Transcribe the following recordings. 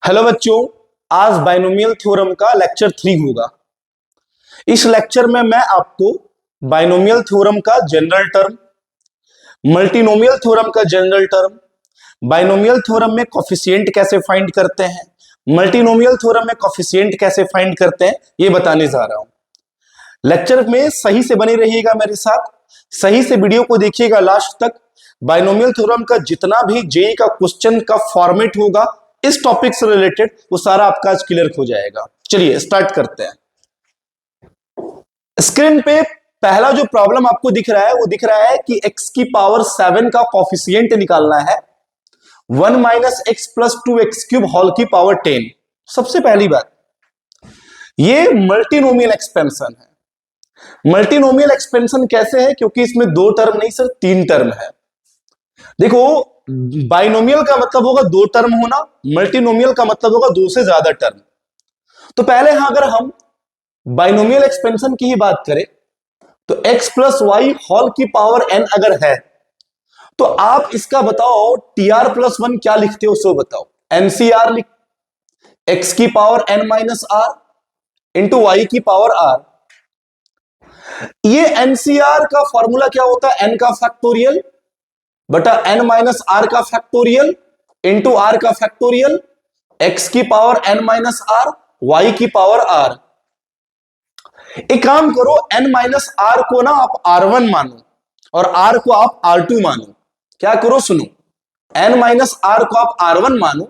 Hello बच्चों, आज binomial theorem का लेक्चर 3 होगा। इस लेक्चर में मैं आपको बाइनोमियल थ्योरम का जनरल टर्म, मल्टीनोमियल थ्योरम का जनरल टर्म, बाइनोमियल थ्योरम में कोफिशिएंट कैसे फाइंड करते हैं, मल्टीनोमियल थ्योरम में कोफिशिएंट कैसे फाइंड करते हैं, ये बताने जा रहा हूं। लेक्चर में सही से बने रहिएगा, मेरे साथ सही से वीडियो को देखिएगा लास्ट तक। बाइनोमियल थ्योरम का जितना भी जेईई का क्वेश्चन का फॉर्मेट होगा इस टॉपिक से रिलेटेड, वो सारा आपका आज क्लियर हो जाएगा। चलिए स्टार्ट करते हैं। स्क्रीन पे पहला जो प्रॉब्लम आपको दिख रहा है वो दिख रहा है कि x की पावर 7 का कोफिशिएंट निकालना है 1 minus X plus 2x cube whole की पावर 10। सबसे पहली बात, ये मल्टीनोमियल एक्सपेंशन है। मल्टीनोमियल एक्सपेंशन कैसे है? क्योंकि इसमें दो टर्म नहीं सर, तीन टर्म है। देखो, बाइनोमियल का मतलब होगा दो टर्म होना, मल्टीनोमियल का मतलब होगा दो से ज्यादा टर्म। तो पहले अगर हम बाइनोमियल एक्सपेंशन की ही बात करें तो x प्लस वाई होल की पावर n अगर है तो आप इसका बताओ tr प्लस 1 क्या लिखते हो, सो बताओ। ncr लिख, x की power n minus r into Y की पावर r। ये ncr का फॉर्मूला क्या होता है? n का फैक्टोरियल बटा n माइनस आर का फैक्टोरियल इंटू आर का फैक्टोरियल, x की power n minus R, Y की पावर r। एक काम करो, n माइनस आर को ना आप r1 मानो और r को आप r2 मानो। क्या करो सुनो, n माइनस आर को आप r1 मानो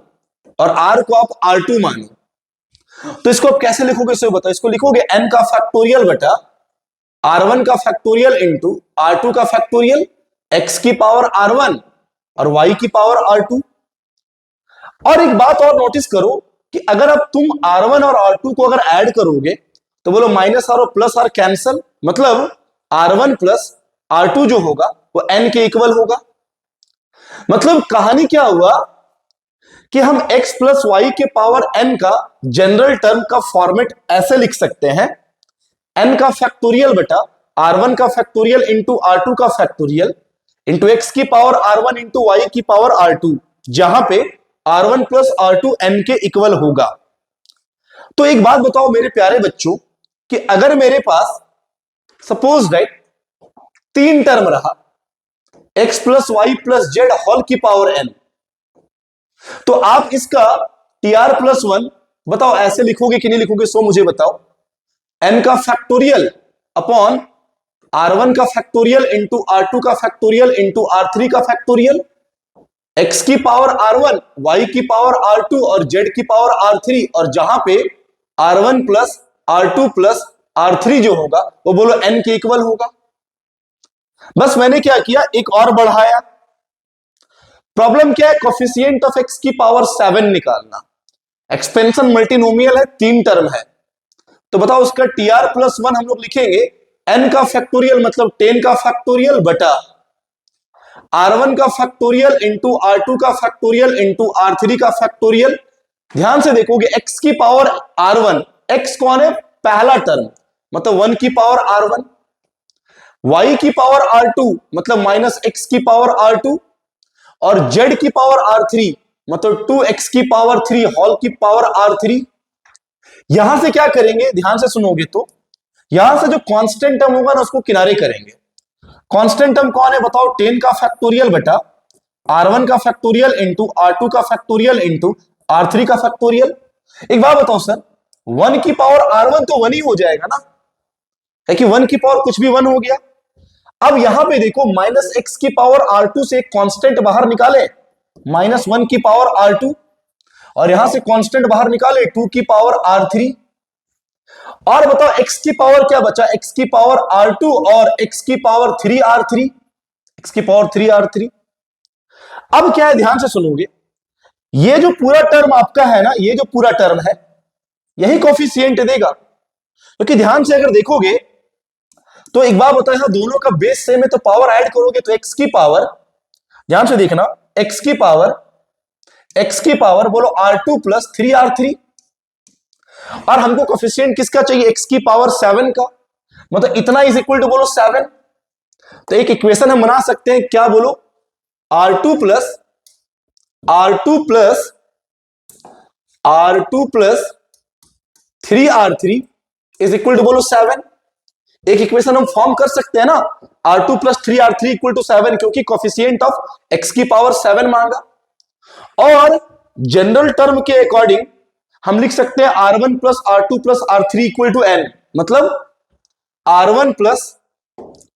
और r को आप r2 मानो। तो इसको आप कैसे लिखोगे सो बताओ। इसको लिखोगे n का फैक्टोरियल बटा r1 का फैक्टोरियल इंटू r2 का फैक्टोरियल, x की पावर r1 और y की पावर r2। और एक बात और नोटिस करो कि अगर अब तुम r1 और r2 को अगर ऐड करोगे तो बोलो माइनस आर और प्लस आर कैंसल, मतलब r1 प्लस r2 जो होगा वो n के इक्वल होगा। मतलब कहानी क्या हुआ कि हम x प्लस वाई के पावर n का जनरल टर्म का फॉर्मेट ऐसे लिख सकते हैं, n का फैक्टोरियल बटा r1 का फैक्टोरियल इंटू r2 का फैक्टोरियल इंटू एक्स की पावर r1 इंटू वाई की पावर r2, जहां पे r1 प्लस r2 n के इक्वल होगा। तो एक बात बताओ मेरे प्यारे बच्चों कि अगर मेरे पास सपोज दैट तीन टर्म रहा x plus Y plus Z whole की पावर n, तो आप इसका tr प्लस 1 बताओ ऐसे लिखोगे कि नहीं लिखोगे, सो मुझे बताओ। n का फैक्टोरियल अपॉन r1 का फैक्टोरियल इंटू r2 का फैक्टोरियल इंटू r3 का फैक्टोरियल, x की पावर r1, y की पावर r2 और z की पावर r3, और जहां पे r1 plus r2 plus r3 जो होगा वो बोलो n के इक्वल होगा। बस मैंने क्या किया, एक और बढ़ाया। प्रॉब्लम क्या है? कोफिशिएंट ऑफ x की पावर 7 निकालना। एक्सपेंशन मल्टीनोमियल है, तीन टर्म है, तो बताओ उसका tr प्लस 1 हम लोग लिखेंगे n का फैक्टोरियल मतलब 10 का फैक्टोरियल बटा r1 का फैक्टोरियल इंटू r2 का फैक्टोरियल इंटू r3 का फैक्टोरियल। ध्यान से देखोगे x की पावर r1, x कौन है? पहला टर्म, मतलब 1 की पावर r1, y की पावर r2 मतलब माइनस x की पावर r2, और z की पावर r3 मतलब 2x की पावर 3 होल की पावर r3। यहां से क्या करेंगे, ध्यान से सुनोगे तो यहां से जो कांस्टेंट टर्म होगा ना उसको किनारे करेंगे। कांस्टेंट टर्म कौन है बताओ? 10 का फैक्टोरियल बटा r1 का फैक्टोरियल इंटू r2 का फैक्टोरियल इंटू r3 का फैक्टोरियल। एक बात बताओ सर, 1 की पावर r1 तो 1 ही हो जाएगा ना, है कि 1 की पावर कुछ भी 1 हो गया। अब यहां पे देखो माइनस एक्स की पावर r2 से एक कांस्टेंट बाहर निकाले माइनस 1 की पावर r2, और यहां से कांस्टेंट बाहर निकाले 2 की पावर r3, और बताओ x की पावर क्या बचा? x की पावर r2 और x की पावर 3r3, x की पावर 3r3। अब क्या है, ध्यान से सुनोगे, ये जो पूरा टर्म आपका है ना, ये जो पूरा टर्म है यही कोफिशिएंट देगा। क्योंकि ध्यान से अगर देखोगे तो एक बात बताया, दोनों का बेस सेम है तो पावर ऐड करोगे तो x की पावर, ध्यान से देखना, x की पावर बोलो r2 प्लस 3r3, और हमको कोफिशिएंट किसका चाहिए? x की पावर 7 का, मतलब इतना इज इक्वल टू बोलो 7। तो एक इक्वेशन हम बना सकते हैं, क्या बोलो? r2 plus R2 plus 3R3 is equal to बोलो 7। एक इक्वेशन हम फॉर्म कर सकते हैं ना, R2 plus 3R3 equal to 7, क्योंकि कोफिशिएंट ऑफ x की पावर 7 मांगा। और जनरल टर्म के अकॉर्डिंग हम लिख सकते हैं R1 plus R2 plus R3 equal to n, मतलब R1 plus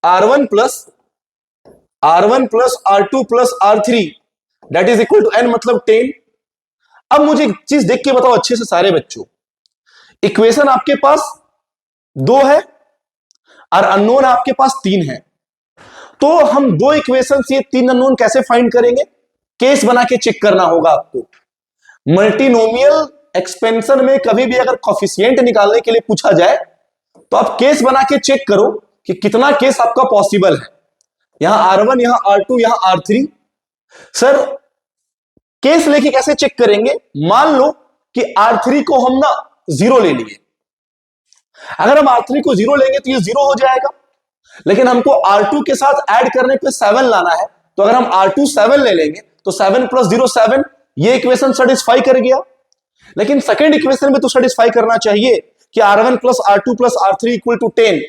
R1 plus R1 plus R2 plus R3 that is equal to n, मतलब 10। अब मुझे एक चीज देख के बताओ अच्छे से सारे बच्चों, इक्वेशन आपके पास 2 है और अननोन आपके पास 3 है, तो हम 2 इक्वेशन से 3 अननोन कैसे फाइंड करेंगे? केस बना के चेक करना होगा आपको। मल्टीनोमियल एक्सपेंशन में कभी भी अगर कोफिशिएंट निकालने के लिए पूछा जाए तो आप केस बना के चेक करो कि कितना केस आपका पॉसिबल है। यहां R1, यहां R2, यहां R3। सर केस लेके कैसे चेक करेंगे? मान लो कि R3 को हम ना 0 ले लिए, अगर हम R3 को 0 लेंगे तो ये 0 हो जाएगा, लेकिन हमको R2 के साथ ऐड करने पे 7 लाना है, तो अगर हम R2 7 ले लेंगे तो 7 प्लस 0 7, ये इक्वेशन सेटिस्फाई कर गया। लेकिन सेकंड इक्वेशन में तो सेटिस्फाई करना चाहिए कि R1 plus R2 plus R3 equal to 10,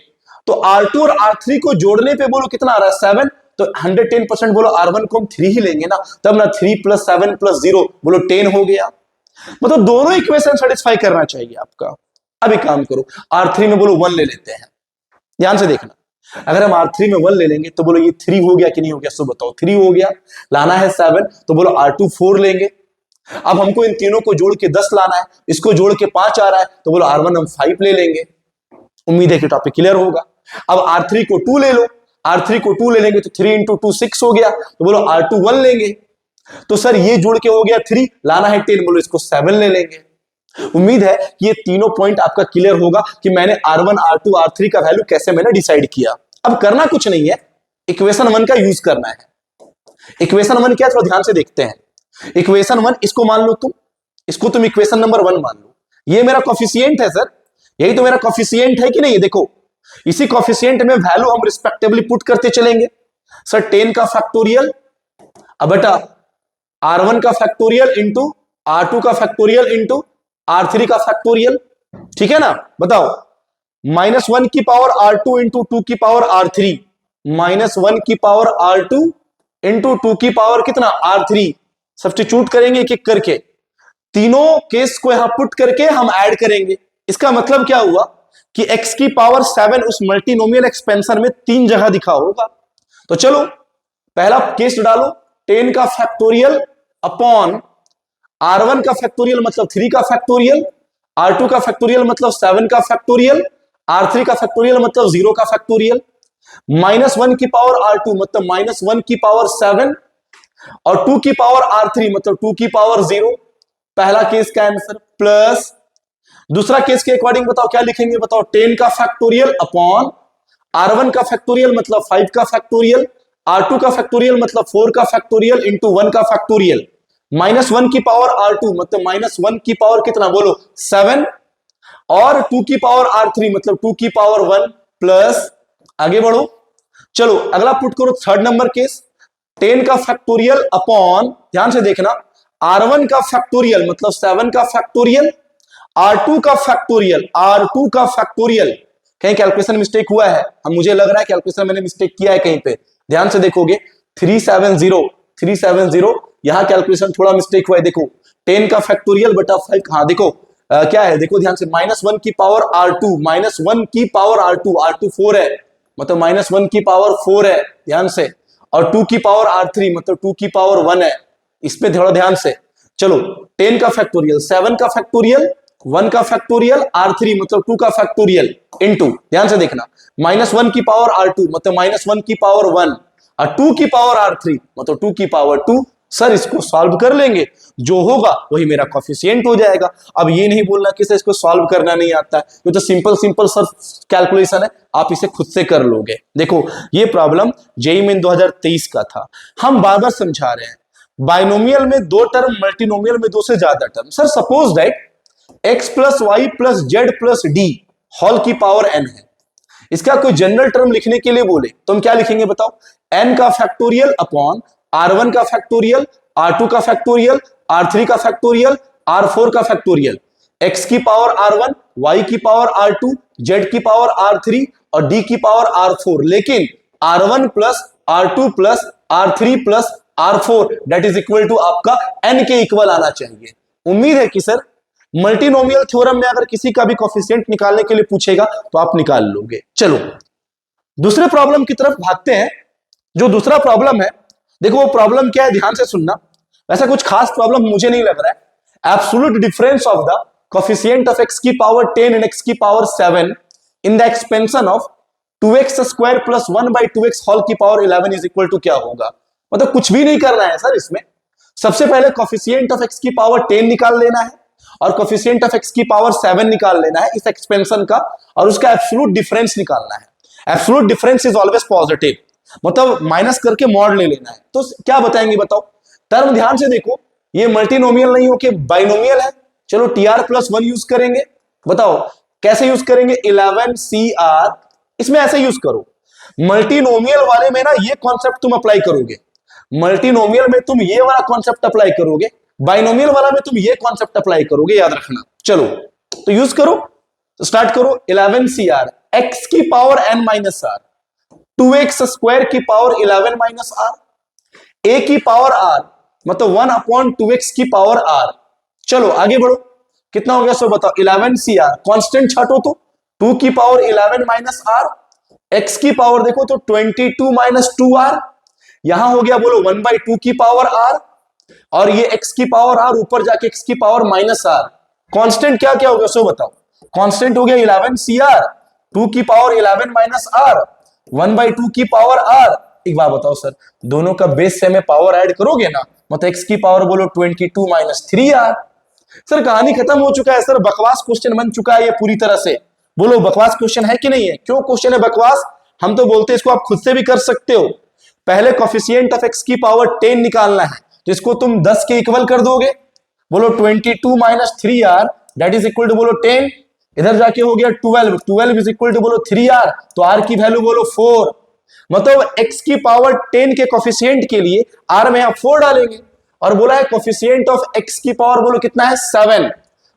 तो R2 और R3 को जोड़ने पे बोलो कितना आ रहा है? 7, तो 110% बोलो R1 को हम 3 ही लेंगे ना, तब ना 3 प्लस 7 प्लस 0 बोलो 10 हो गया। मतलब दोनों इक्वेशन सेटिस्फाई करना चाहिए आपका। अब एक काम करो, R3 में बोलो 1 ले लेते हैं, ध्यान से देखना। अगर हम R3 में 1 ले लेंगे तो बोलो ये 3 हो गया कि नहीं हो गया? सो बताओ, 3 हो गया। लाना है 7, तो बोलो R2 4 लेंगे। अब हमको इन तीनों को जोड़ के 10 लाना है, इसको जोड़ के 5 आ रहा है, तो बोलो R1 हम 5 ले लेंगे। उम्मीद है कि टॉपिक क्लियर होगा। अब R3 को 2 ले लो, R3 को 2 ले लेंगे तो 3 इंटू 2 6 हो गया, तो बोलो R2 1 लेंगे। तो सर ये जोड़ के हो गया 3, लाना है 10, बोलो इसको 7 ले लेंगे। उम्मीद है कि ये तीनों पॉइंट आपका क्लियर होगा कि मैंने R1, R2, R3 का वैल्यू कैसे मैंने डिसाइड किया। अब करना कुछ नहीं है, इक्वेशन 1 का यूज करना है। इक्वेशन 1 क्या है थोड़ा ध्यान से देखते हैं। इक्वेशन 1, इसको मान लो तुम, इसको तुम इक्वेशन नंबर 1 मान लो। ये मेरा कोफिशिएंट है सर, यही तो मेरा कोफिशिएंट है कि नहीं? देखो इसी कोफिशिएंट में वैल्यू हम रिस्पेक्टिवली पुट करते चलेंगे। सर 10 का फैक्टोरियल, अब बेटा R1 का फैक्टोरियल इंटू R2 का फैक्टोरियल इंटू R3 का फैक्टोरियल, ठीक है ना? बताओ, -1 की पावर R2 इंटू 2 की पावर R3, -1 की पावर R2 इंटू 2 की पावर कितना? R3। सब्स्टिट्यूट करेंगे एक एक करके, तीनों केस को यहां पुट करके हम ऐड करेंगे। इसका मतलब क्या हुआ कि x की पावर 7 उस मल्टीनोमियल एक्सपेंशन में 3 जगह दिखा होगा। तो चलो पहला केस डालो, 10 का फैक्टोरियल अपॉन R1 का फैक्टोरियल मतलब 3 का फैक्टोरियल, R2 का फैक्टोरियल मतलब 7 का फैक्टोरियल, R3 का फैक्टोरियल मतलब 0 का फैक्टोरियल, -1 की पावर R2 मतलब -1 की पावर 7 और 2 की पावर R3 मतलब 2 की पावर 0। पहला केस का आंसर प्लस दूसरा केस के अकॉर्डिंग बताओ क्या लिखेंगे? बताओ, 10 का फैक्टोरियल अपॉन R1 का फैक्टोरियल मतलब 5 का फैक्टोरियल, R2 का फैक्टोरियल मतलब 4 का फैक्टोरियल इंटू 1 का फैक्टोरियल, -1 की पावर R2 मतलब -1 की पावर कितना? बोलो 7 और 2 की पावर R3 मतलब 2 की पावर 1 प्लस, आगे बढ़ो, चलो अगला पुट करो थर्ड नंबर केस, 10 का फैक्टोरियल अपॉन, ध्यान से देखना, R1 का फैक्टोरियल मतलब 7 का फैक्टोरियल, R2 का फैक्टोरियल, R2 का फैक्टोरियल, कहीं कैलकुलेशन मिस्टेक हुआ है? हम मुझे लग रहा है कैलकुलेशन मैंने मिस्टेक किया है कहीं पे, ध्यान से देखोगे 370 यहां कैलकुलेशन थोड़ा मिस्टेक हुआ है। देखो 10 का फैक्टोरियल बटा 5, हाँ देखो क्या है, देखो ध्यान से, -1 की पावर R2, -1 की पावर R2 4 है मतलब -1 की पावर 4 है, ध्यान से, और 2 की पावर R3 मतलब 2 की पावर 1 है, इस पे थोड़ा ध्यान से। चलो 10 का फैक्टोरियल, 7 का फैक्टोरियल, 1 का फैक्टोरियल, R3 मतलब 2 का फैक्टोरियल इंटू, ध्यान से देखना, -1 की पावर R2 मतलब -1 की पावर 1 और 2 की पावर R3 मतलब 2 की पावर 2। सर इसको सॉल्व कर लेंगे, जो होगा वही मेरा कोफिशिएंट हो जाएगा। अब ये नहीं बोलना कि सर इसको सॉल्व करना नहीं आता है, ये तो सिंपल सर कैलकुलेशन है, आप इसे खुद से कर लोगे। देखो ये प्रॉब्लम जेईई मेन 2023 का था, हम बार बार समझा रहे हैं, बाइनोमियल में 2 टर्म, मल्टीनोमियल में 2 से ज्यादा term. Sir suppose that x plus Y plus z plus d whole की पावर n है, इसका कोई जनरल टर्म लिखने के लिए बोले तो हम क्या लिखेंगे? बताओ, n का फैक्टोरियल अपॉन R1 का फैक्टोरियल, R2 का फैक्टोरियल, R3 का फैक्टोरियल, R4 का फैक्टोरियल, x की पावर R1, y की पावर R2, z की पावर R3 और d की पावर R4। लेकिन R1 plus R2 plus R3 plus R4 that is equal to आपका n के इक्वल आना चाहिए। उम्मीद है कि सर मल्टीनोमियल थ्योरम में अगर किसी का भी कोफिशिएंट निकालने के लिए पूछेगा तो आप निकाल लोगे। चलो दूसरे प्रॉब्लम की तरफ भागते हैं। जो दूसरा प्रॉब्लम है, देखो वो प्रॉब्लम क्या है, ध्यान से सुनना। वैसा कुछ खास प्रॉब्लम मुझे नहीं लग रहा है। Absolute difference of the coefficient of x की पावर 10 एंड x की power 7 in the expansion of 2x square plus 1/2x whole की पावर 11 इज इक्वल टू क्या होगा। मतलब कुछ भी नहीं करना है सर इसमें। सबसे पहले कोफिशिएंट ऑफ x की पावर 10 निकाल लेना है और कोफिशिएंट ऑफ x की पावर 7 निकाल लेना है इस एक्सपेंशन का, और उसका एब्सोल्यूट डिफरेंस निकालना है। Absolute difference is always positive, मतलब माइनस करके मॉड ले लेना है। तो क्या बताएंगे बताओ। टर्म ध्यान से देखो, ये मल्टीनोमियल नहीं हो के बाइनोमियल है। चलो TR+1 यूज करेंगे। बताओ कैसे यूज करेंगे, 11CR, इसमें ऐसे यूज करो। मल्टीनोमियल वाले में ना ये कॉन्सेप्ट तुम अप्लाई करोगे, मल्टीनोमियल में तुम ये वाला कॉन्सेप्ट अप्लाई करोगे, बाइनोमियल वाला में तुम ये कॉन्सेप्ट अप्लाई करोगे, याद रखना। चलो तो यूज करो, स्टार्ट करो। 11CR x की power n minus r, 2x square की पावर 11 माइनस r, a की पावर r, मतलब 1/2x की पावर r। चलो आगे बढ़ो, कितना हो गया सो बताओ। 11CR कांस्टेंट छाटो तो 2 की पावर 11 माइनस r, x की पावर देखो तो 22 माइनस 2r, यहां हो गया बोलो 1/2 की पावर r, और ये x की पावर r ऊपर जाके x की पावर माइनस r। कांस्टेंट क्या क्या हो गया सो बताओ। कांस्टेंट हो गया 11CR, 2 की पावर 11 माइनस r, 1/2 की पावर r। एक बात बताओ सर, दोनों का बेस से में पावर ऐड करोगे ना, मतलब x की पावर बोलो 22 माइनस 3r। सर कहानी खत्म हो चुका है सर, बकवास क्वेश्चन बन चुका है ये पूरी तरह से। बोलो बकवास क्वेश्चन है कि नहीं है। क्यों क्वेश्चन है बकवास, हम तो बोलते हैं इसको आप खुद से भी कर सकते हो। पहले कोफिशिएंट ऑफ x की पावर 10 निकालना है, जिसको तुम 10 के इक्वल कर दोगे। बोलो 22 minus 3r that is equal to बोलो 10, इधर जाके हो गया 12, 12 इज इक्वल टू बोलो 3r, तो r की वैल्यू बोलो 4। मतलब x की पावर 10 के कोफिशिएंट के लिए r में आप 4 डालेंगे, और बोला है कोफिशिएंट ऑफ x की पावर बोलो कितना है 7,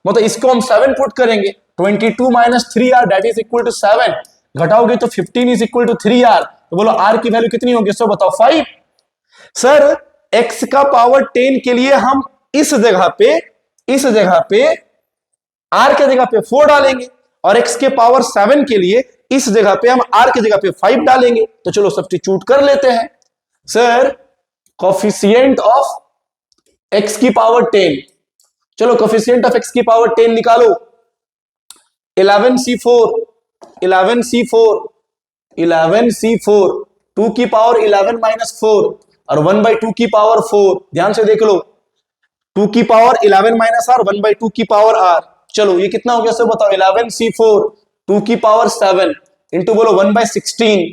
मतलब इसको हम 7 पुट करेंगे। 22 minus 3r that is equal to 7, घटाओगे तो 15 इज इक्वल टू 3r, तो बोलो r की वैल्यू कितनी होगी सो बताओ 5। सर x का पावर 10 के लिए हम इस जगह पे r के जगह पे 4 डालेंगे, और x के पावर 7 के लिए इस जगह पे हम r के जगह पे 5 डालेंगे। तो चलो सब्स्टिट्यूट कर लेते हैं। सर कोफिशिएंट ऑफ x की पावर 10, चलो कोफिशिएंट ऑफ x की पावर 10 निकालो। 11C4 2 की पावर 11 माइनस 4 और 1/2 की पावर 4। ध्यान से देख लो, 2 की पावर 11 माइनस r, 1/2 की पावर r। चलो ये कितना हो गया सर बताओ। 11C4 2 की पावर 7 इंटू बोलो 1/16।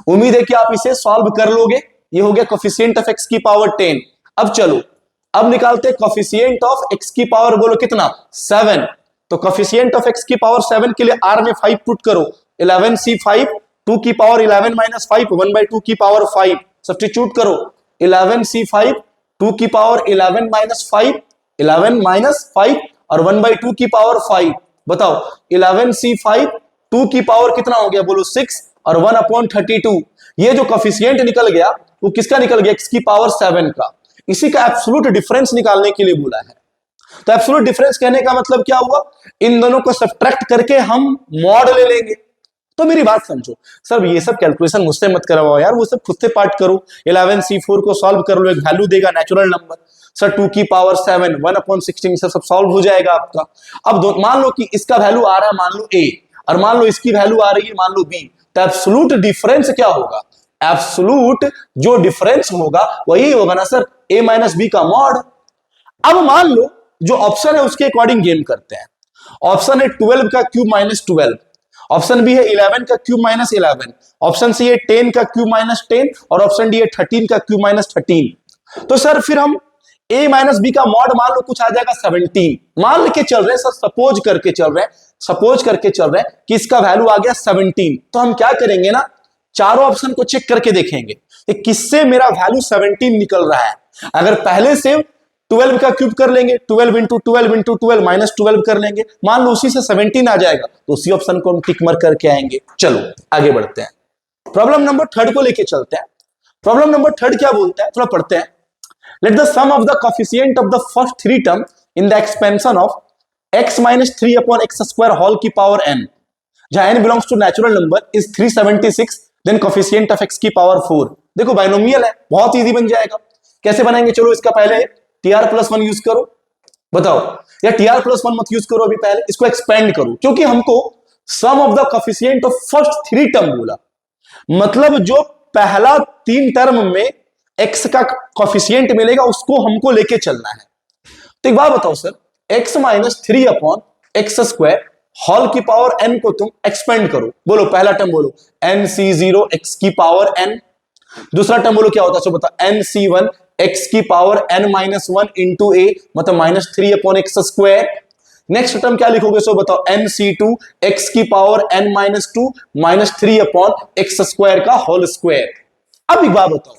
उम्मीद है कि आप इसे सॉल्व कर लोगे। ये हो गया कोफिशिएंट ऑफ x की पावर 10। अब चलो अब निकालते हैं कोफिशिएंट ऑफ x की पावर बोलो कितना 7। तो कोफिशिएंट ऑफ x की पावर 7 के लिए r में 5 पुट करो। 11C5 2 की पावर 11 माइनस 5, 1/2 की पावर 5, सब्स्टिट्यूट करो। 11C5 2 की पावर 11 माइनस 5, 11 माइनस 5 और 1/2 की पावर 5। बताओ 11C5 2 की पावर कितना हो गया बोलो 6 और 1/32। ये जो कोफिशिएंट निकल गया वो किसका निकल गया, x की पावर 7 का। इसी का एब्सोल्यूट डिफरेंस निकालने के लिए बोला है। तो एब्सोल्यूट डिफरेंस कहने का मतलब क्या हुआ, इन दोनों को सब्ट्रैक्ट करके हम मॉड ले लेंगे। तो मेरी बात समझो सर, ये सब कैलकुलेशन मुझसे मत करवाओ यार, वो सब खुद से पार्ट करो। 11C4 को सॉल्व कर लो, एक वैल्यू देगा नेचुरल नंबर। सर 2 की पावर 7 1/16 से सब सॉल्व हो जाएगा आपका। अब मान लो कि इसका वैल्यू आ रहा है मान लो a, और मान लो इसकी वैल्यू आ रही है मान लो b। तो एब्सोल्यूट डिफरेंस क्या होगा, एब्सोल्यूट जो डिफरेंस होगा वही होगा ना सर a माइनस b का मॉड। अब मान लो जो ऑप्शन है उसके अकॉर्डिंग गेम करते हैं। ऑप्शन है 12 का क्यूब माइनस 12, ऑप्शन बी है 11 का क्यूब माइनस 11, ऑप्शन सी है 10 का क्यूब माइनस 10 और ऑप्शन डी है 13 का क्यूब माइनस 13। तो सर फिर हम a माइनस बी का मॉड मान लो कुछ आ जाएगा 17। मान के चल रहे हैं सर, सपोज करके चल रहे हैं कि इसका वैल्यू आ गया 17। तो हम क्या करेंगे ना, चारों ऑप्शन को चेक करके देखेंगे कि किससे मेरा वैल्यू 17 निकल रहा है। अगर पहले से 12 का क्यूब कर लेंगे, 12 इंटू 12 इंटू 12 माइनस 12 कर लेंगे, मान लो उसी से 17 आ जाएगा तो उसी ऑप्शन को हम टिक मार करके आएंगे। चलो आगे बढ़ते हैं, प्रॉब्लम नंबर थर्ड को लेके चलते हैं। प्रॉब्लम नंबर थर्ड क्या बोलता है, थोड़ा पढ़ते हैं। Let the sum of the coefficient of the first three term in the expansion of x minus 3 upon x square whole की पावर n, जहां n belongs to natural number, is 376, then coefficient of x की power 4। देखो binomial है, बहुत easy बन जाएगा। कैसे बनाएंगे, चलो इसका पहले tr+1 यूज करो। बताओ, या tr+1 मत यूज करो, अभी पहले इसको एक्सपेंड करो, क्योंकि हमको sum of the coefficient of first three term बोला, मतलब जो पहला तीन टर्म में x का कोफिशिएंट मिलेगा उसको हमको लेके चलना है। तो एक बात बताओ sir, x minus 3 upon x square whole की पावर n को तुम एक्सपेंड करो। बोलो पहला टर्म बोलो nc0 x की पावर n, दूसरा टर्म बोलो क्या होता है, सो बताओ nc1 x की power n minus 1 into a, मतलब minus 3 upon x square. Next term क्या लिखोगे, सो बताओ nc2 x की power n minus 2 minus 3 upon x square का होल स्क्वायर। अब एक बात बताओ,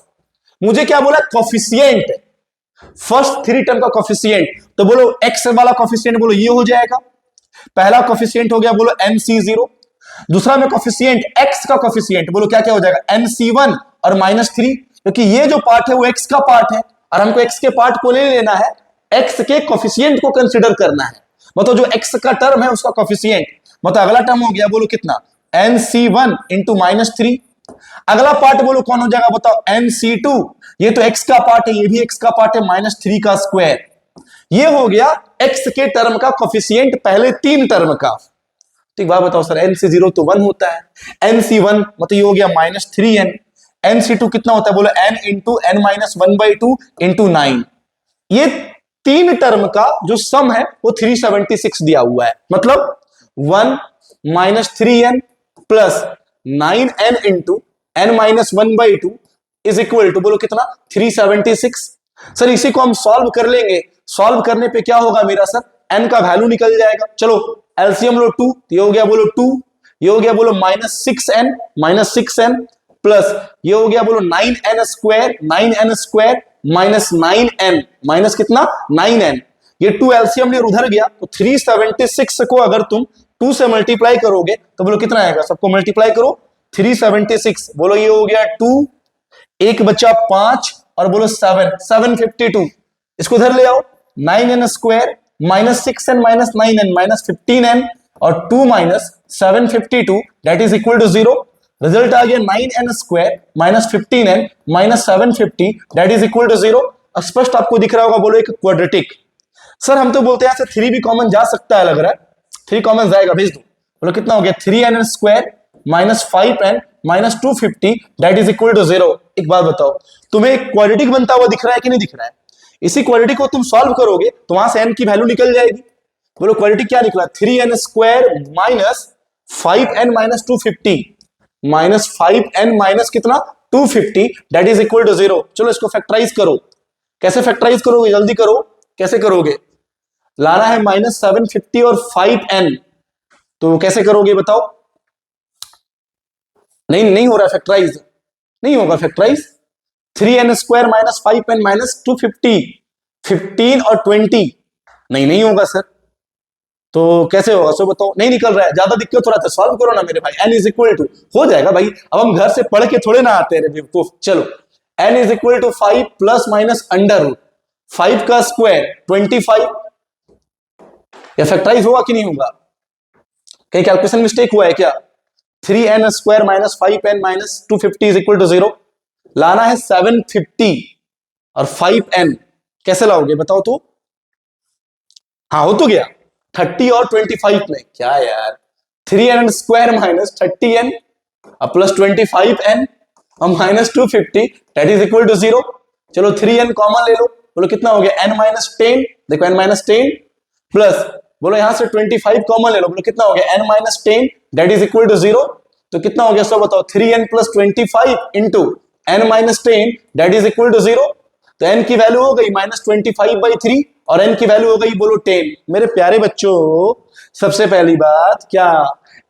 मुझे क्या बोला, कोफिशिएंट, फर्स्ट थ्री टर्म का कोफिशिएंट, तो बोलो x वाला कोफिशिएंट बोलो ये हो जाएगा, पहला कोफिशिएंट हो गया बोलो nc0, दूसरा में कोफिशिएंट x का कोफिशिएंट बोलो क्या क्या हो जाएगा nc1 और माइनस 3, क्योंकि ये जो पार्ट है वो x का पार्ट है और हमको x के पार्ट को ले लेना है, x के कोफिशिएंट को कंसीडर करना है, मतलब जो x का टर्म है उसका कोफिशिएंट, मतलब अगला टर्म हो गया बोलो कितना nc1 इंटू माइनस 3। अगला पार्ट बोलो कौन हो जाएगा, बताओ nc2, ये तो x का पार्ट है, ये भी x का पार्ट है, माइनस 3 का स्क्वायर। ये हो गया x के टर्म का कोफिशिएंट पहले तीन टर्म का। तो एक बात बताओ सर, nc0 तो 1 होता है, nc1 मतलब ये हो गया माइनस 3n, nc2 कितना होता है बोलो n into n minus 1/2 into 9। ये तीन टर्म का जो सम है वो 376 दिया हुआ है, मतलब 1 minus 3n plus 9n into n minus 1/2 is equal to बोलो कितना 376। सर इसी को हम सॉल्व कर लेंगे, सॉल्व करने पे क्या होगा मेरा सर, n का वैल्यू निकल जाएगा। चलो एलसीएम लो 2, ये हो गया बोलो 2, ये हो गया बोलो माइनस 6n प्लस ये हो गया बोलो 9n square minus 9n minus कितना 9n, ये 2 एलसीएम ले उधर गया, तो 376 को अगर तुम 2 से मल्टीप्लाई करोगे तो बोलो कितना आएगा, सबको मल्टीप्लाई करो 376, बोलो ये हो गया 2, एक बचा 5 और बोलो 752, इसको उधर ले आओ 9n square minus 6n minus 9n minus 15n और 2 minus 752 that is equal to 0। Result आ गया 9n square minus 15n minus 750 that is equal to 0। स्पष्ट आपको दिख रहा होगा, बोलो एक क्वाड्रेटिक। सर हम तो बोलते हैं ऐसे 3 भी कॉमन जा सकता है, लग रहा है 3 कॉमन जाएगा, भेज दो। बोलो कितना हो गया 3n square minus 5n minus 250 that is equal to 0। एक बात बताओ, तुम्हें एक क्वाड्रेटिक बनता हुआ दिख रहा है कि नहीं दिख रहा है? इसी क्वाड्रेटिक को तुम सॉल्व करोगे तो वहां से n की वैल्यू निकल जाएगी। बोलो क्वाड्रेटिक क्या निकला, 3n square minus 5n minus 250 minus 5n minus कितना 250 दैट इज इक्वल टू 0। चलो इसको फैक्टराइज करो, कैसे फैक्टराइज करोगे, जल्दी करो, कैसे करोगे, लाना है माइनस 750 और 5n, तो कैसे करोगे बताओ? नहीं हो रहा फैक्टराइज, नहीं होगा factorise. 3n square minus 5n minus 250, 15 और 20, नहीं होगा सर, तो कैसे होगा सो बताओ? नहीं निकल रहा है, ज्यादा दिक्कत हो रहा था, सॉल्व करो ना मेरे भाई। n इज इक्वल टू हो जाएगा भाई, अब हम घर से पढ़ के थोड़े ना आते हैं बेवकूफ। चलो n is equal to 5 plus minus under root 5 का स्क्वायर 25, या फैक्टराइज होगा कि नहीं होगा? कहीं कैलकुलेशन मिस्टेक हुआ है क्या? 3n square minus 5n minus 250 is equal to 0, लाना है 750 और 5n, कैसे लाओगे बताओ तो? हाँ हो तो गया 30 और 25 में, क्या यार 3n square minus 30n plus 25n और minus 250 that is equal to 0। चलो 3n कॉमन ले लो, बोलो कितना हो गया n माइनस 10, देखो n माइनस 10 प्लस बोलो यहां से 25 कॉमन ले लो, बोलो कितना हो गया n minus 10 that is equal to 0। तो कितना हो गया सब बताओ, 3n plus 25 into n minus 10 that is equal to 0। तो n की वैल्यू हो गई माइनस 25/3 और n की वैल्यू हो गई बोलो 10। मेरे प्यारे बच्चों, सबसे पहली बात क्या,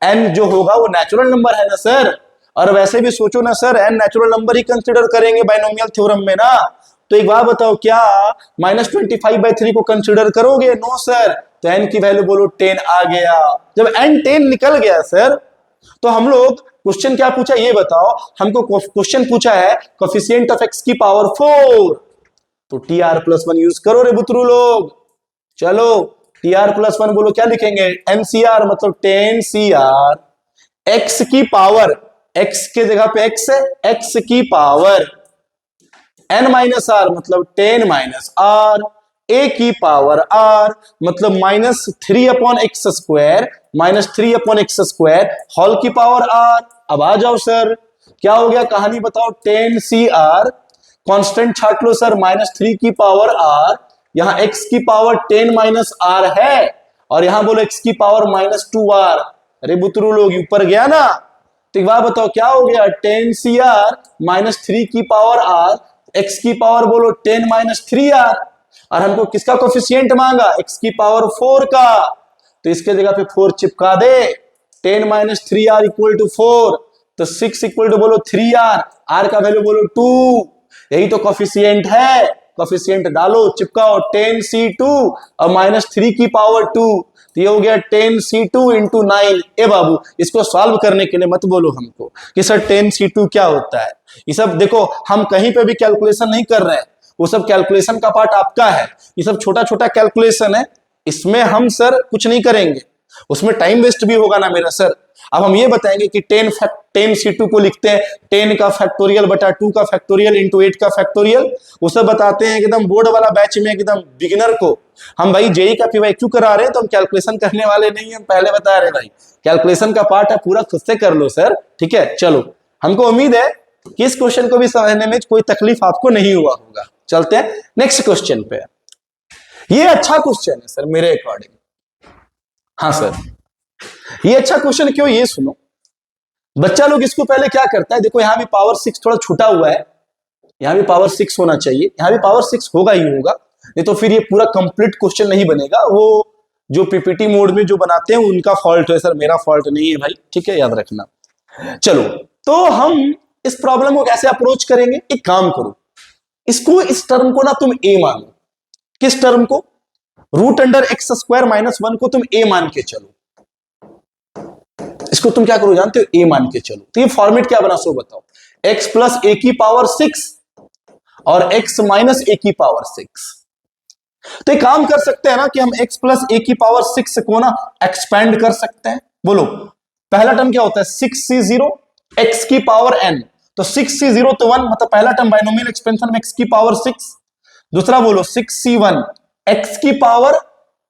n जो होगा वो नेचुरल नंबर है ना सर, और वैसे भी सोचो ना सर n नेचुरल नंबर ही कंसीडर करेंगे बाइनोमियल थ्योरम में ना, तो एक बात बताओ, क्या -25/3 को कंसिडर करोगे? No sir. तो n की वैल्यू बोलो 10 आ गया। जब n 10 निकल गया सर, तो हम लोग क्वेश्चन क्या पूछा ये बताओ। हमको क्वेश्चन पूछा है कोफिशिएंट ऑफ x की पावर 4, तो tr+1 यूज करो रे बुतरू लोग। चलो tr+1 बोलो, क्या लिखेंगे? NCR मतलब 10 CR x की पावर, x के जगह पे x है, x की पावर n-r मतलब 10 - r, a की पावर r मतलब -3/x², -3/x² होल की पावर r। अब आ जाओ सर, क्या हो गया कहानी बताओ। 10 CR कांस्टेंट छाट लो सर, -3 की पावर r, यहां x की पावर 10 - r है, और यहां बोलो x की पावर -2r। अरे बुतरू लोग ऊपर गया ना। तो एक बात बताओ, क्या हो गया? 10 CR -3 की पावर r, x की पावर बोलो 10 - 3r, और हमको किसका कोफिशिएंट मांगा? x की पावर 4 का। तो इसके जगह पे 4 चिपका दे। 10 - 3r = 4, तो 6 = बोलो 3r, r का वैल्यू बोलो 2। यही तो कोफिशिएंट है। कोफिशिएंट डालो, चिपकाओ 10C2 और -3 की पावर 2, तो ये हो गया 10C2 × 9। ए बाबू, इसको सॉल्व करने के लिए मत बोलो हमको कि सर 10C2 क्या होता है। ये सब देखो, हम कहीं पे भी कैलकुलेशन नहीं कर रहे हैं, वो सब कैलकुलेशन का पार्ट आपका है। ये सब छोटा छोटा कैलकुलेशन है, इसमें हम सर कुछ नहीं करेंगे, उसमें टाइम वेस्ट भी होगा ना मेरा सर। अब हम ये बताएंगे कि 10C2 को लिखते हैं 10 का फैक्टोरियल बटा 2 का फैक्टोरियल इंटू 8 का फैक्टोरियल। वो सब बताते हैं एकदम बोर्ड वाला बैच में, एकदम बिगिनर को। हम भाई जेई का PYQ करा रहे हैं, तो हम कैलकुलेशन करने वाले नहीं, हम पहले बता रहे भाई कैलकुलेशन का पार्ट है, पूरा खुद से कर लो सर। ठीक है, चलो, हमको उम्मीद है कि इस क्वेश्चन को भी समझने में कोई तकलीफ आपको नहीं हुआ होगा। चलते हैं नेक्स्ट क्वेश्चन पे। ये अच्छा क्वेश्चन है सर मेरे अकॉर्डिंग। हाँ सर, ये अच्छा क्वेश्चन क्यों, ये सुनो। बच्चा लोग इसको पहले क्या करता है, देखो यहां भी पावर 6 थोड़ा छूटा हुआ है, यहां भी पावर 6 होना चाहिए, यहां भी पावर 6 होगा ही होगा, नहीं तो फिर ये पूरा कंप्लीट क्वेश्चन नहीं बनेगा। वो जो पीपीटी मोड में जो बनाते हैं उनका फॉल्ट है सर, मेरा फॉल्ट नहीं है भाई। ठीक है, याद रखना। चलो, तो हम इस प्रॉब्लम को कैसे अप्रोच करेंगे? एक काम करो, इसको, इस टर्म को ना तुम ए मानो। किस टर्म को? √x² - 1 को तुम ए मान के चलो। इसको तुम क्या करो जानते हो? ए मान के चलो। तो ये फॉर्मेट क्या बना सो बताओ। x + a की पावर 6 और x - a की पावर 6। तो एक काम कर सकते हैं ना कि हम x + a की पावर 6 को ना एक्सपेंड कर सकते हैं। बोलो, पहला टर्म क्या होता है? 6c0 x की पावर n, तो 6c0 तो 1, मतलब पहला टर्म बाइनोमियल एक्सपेंशन में x की पावर 6। दूसरा बोलो 6c1 x की पावर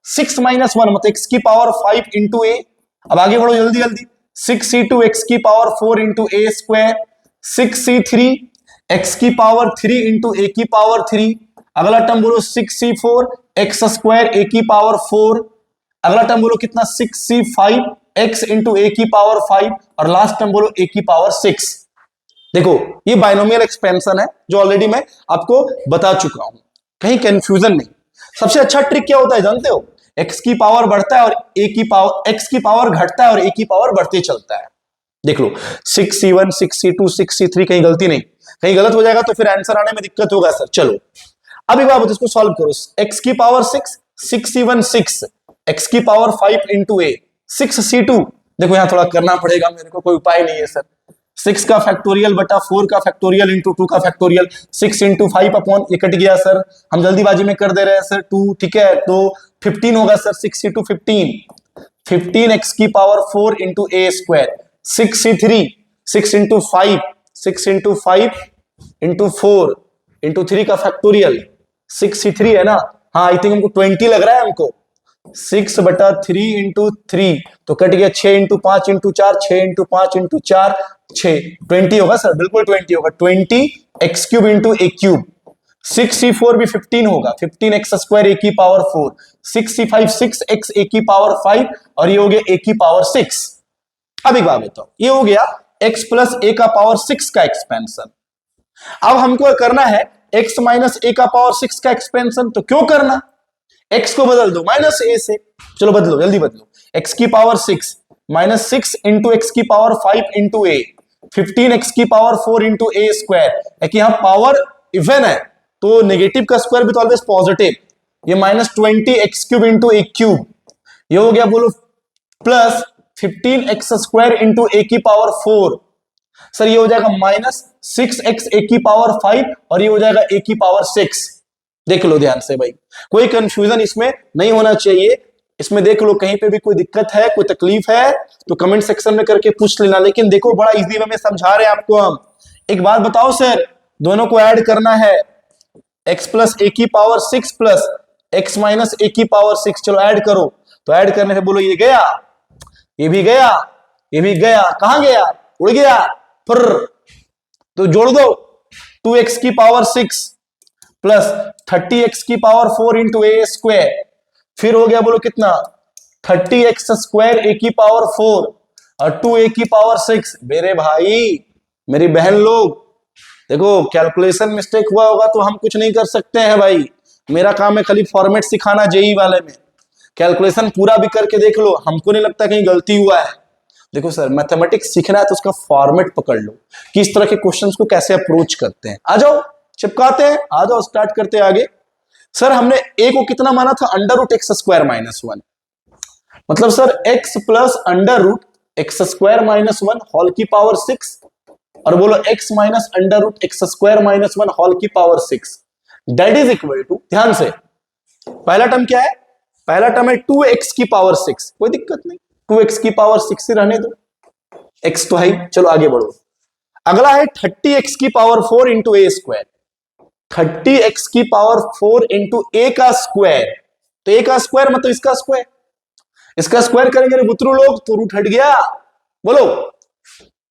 6 - 1, मतलब x की पावर 5 × a। अब आगे बढ़ो जल्दी जल्दी। 6c2 x की पावर 4 × a², 6c3 x की पावर 3 × a की पावर 3। अगला टर्म बोलो 6c4 x² a की पावर 4। अगला टर्म बोलो कितना? 6c5 x × a की पावर 5, और लास्ट टर्म बोलो a की पावर 6। देखो, ये बाइनोमियल एक्सपेंशन है जो ऑलरेडी मैं आपको बता चुका हूं, कहीं कंफ्यूजन नहीं। सबसे अच्छा ट्रिक क्या होता है जानते हो? x की पावर बढ़ता है और a की पावर, x की पावर घटता है और a की पावर बढ़ते चलता है। देख लो, 6c1 6c2 6c3, कहीं गलती नहीं, कहीं गलत हो जाएगा तो फिर आंसर आने में दिक्कत होगा सर। चलो, अब एक बार इसको सॉल्व करो। x की पावर 6, 6c1 6, x की पावर 5 × a, 6c2। देखो यहां थोड़ा करना पड़ेगा मेरे को, कोई उपाय नहीं है सर। 6 का फैक्टोरियल बटा 4 का फैक्टोरियल इंटू 2 का फैक्टोरियल, 6 × 5 अपॉन, ये कट गया सर, हम जल्दीबाजी में कर दे रहे हैं सर 2। ठीक है, तो 15 होगा सर, 6c2 15, 15x की पावर 4 × a², 6c3 6 × 5, 6 × 5 × 4 × 3 का फैक्टोरियल, 6c3 है ना। हाँ, आई थिंक हमको 20 लग रहा है हमको। 6/3 × 3, तो कट गया 6 × 5 × 4, 6 × 5 × 4 6, 20 होगा सर, बिल्कुल 20 होगा। 20x³ × a³। 6c4 भी 15 होगा, 15x² a की पावर 4, 6c5 6x a की पावर 5, और ये हो गया a की पावर 6। अब एक बात बताओ, ये हो गया x + a का पावर 6 का एक्सपेंशन। अब हमको करना है x - a का पावर 6 का एक्सपेंशन। तो क्यों करना? x को बदल दो -a से। चलो बदलो, जल्दी बदलो। x की पावर 6 -6 × x की पावर 5 × a, 15x की पावर 4 × a²। है कि यहां पावर इवन है तो नेगेटिव का स्क्वायर भी तो ऑलवेज पॉजिटिव, ये -20x³ इंटू ए क्यूब, ये हो गया बोलो प्लस 15x² इंटू ए की पावर 4, सर ये हो जाएगा -6x ए की पावर 5 और ये हो जाएगा ए की पावर 6। देख लो ध्यान से भाई, कोई कंफ्यूजन इसमें नहीं होना चाहिए, इसमें देख लो कहीं पे भी कोई दिक्कत है, कोई तकलीफ है तो कमेंट सेक्शन में करके पूछ लेना। लेकिन देखो बड़ा इजी वे में समझा रहे हैं आपको हम। एक बात बताओ सर, दोनों को ऐड करना है, x प्लस ए की पावर 6 प्लस x माइनस ए की पावर 6, चलो ऐड करो। तो ऐड करने से बोलो ये गया, ये भी गया, ये भी गया, कहां गया, उड़ गया, फिर तो जोड़ दो 2x की पावर 6 प्लस 30x की पावर 4 इंटू ए स्क्वायर, फिर हो गया बोलो कितना 30x² ए की पावर 4 और 2a की पावर 6। मेरे भाई मेरी बहन लोग देखो कैलकुलेशन मिस्टेक हुआ होगा तो हम कुछ नहीं कर सकते हैं भाई, मेरा काम है खाली फॉर्मेट सिखाना जेई वाले में, कैलकुलेशन पूरा भी करके देख लो, हमको नहीं लगता कहीं गलती हुआ है। देखो सर मैथमेटिक्स सीखना है तो उसका फॉर्मेट पकड़ लो कि इस तरह के क्वेश्चंस को कैसे अप्रोच करते हैं। आ जाओ चिपकाते हैं, आ जाओ स्टार्ट करते हैं आगे। सर हमने a को कितना माना था, √x² - 1, मतलब sir x plus √x² - 1 whole की पावर 6 और बोलो x माइनस √x² - 1 होल की power 6 that is equal to, ध्यान से पहला टर्म क्या है, पहला टर्म है 2x की पावर 6, कोई दिक्कत नहीं 2x की पावर 6 से रहने दो, x तो है। चलो आगे बढ़ो, अगला है 30x की पावर 4 इंटू ए स्क्वायर, 30x की पावर 4 इंटू ए का स्क्वायर, तो ए का स्क्वायर मतलब इसका स्क्वायर, इसका स्क्वायर करेंगे बुतरू लोग तो रूट हट गया, बोलो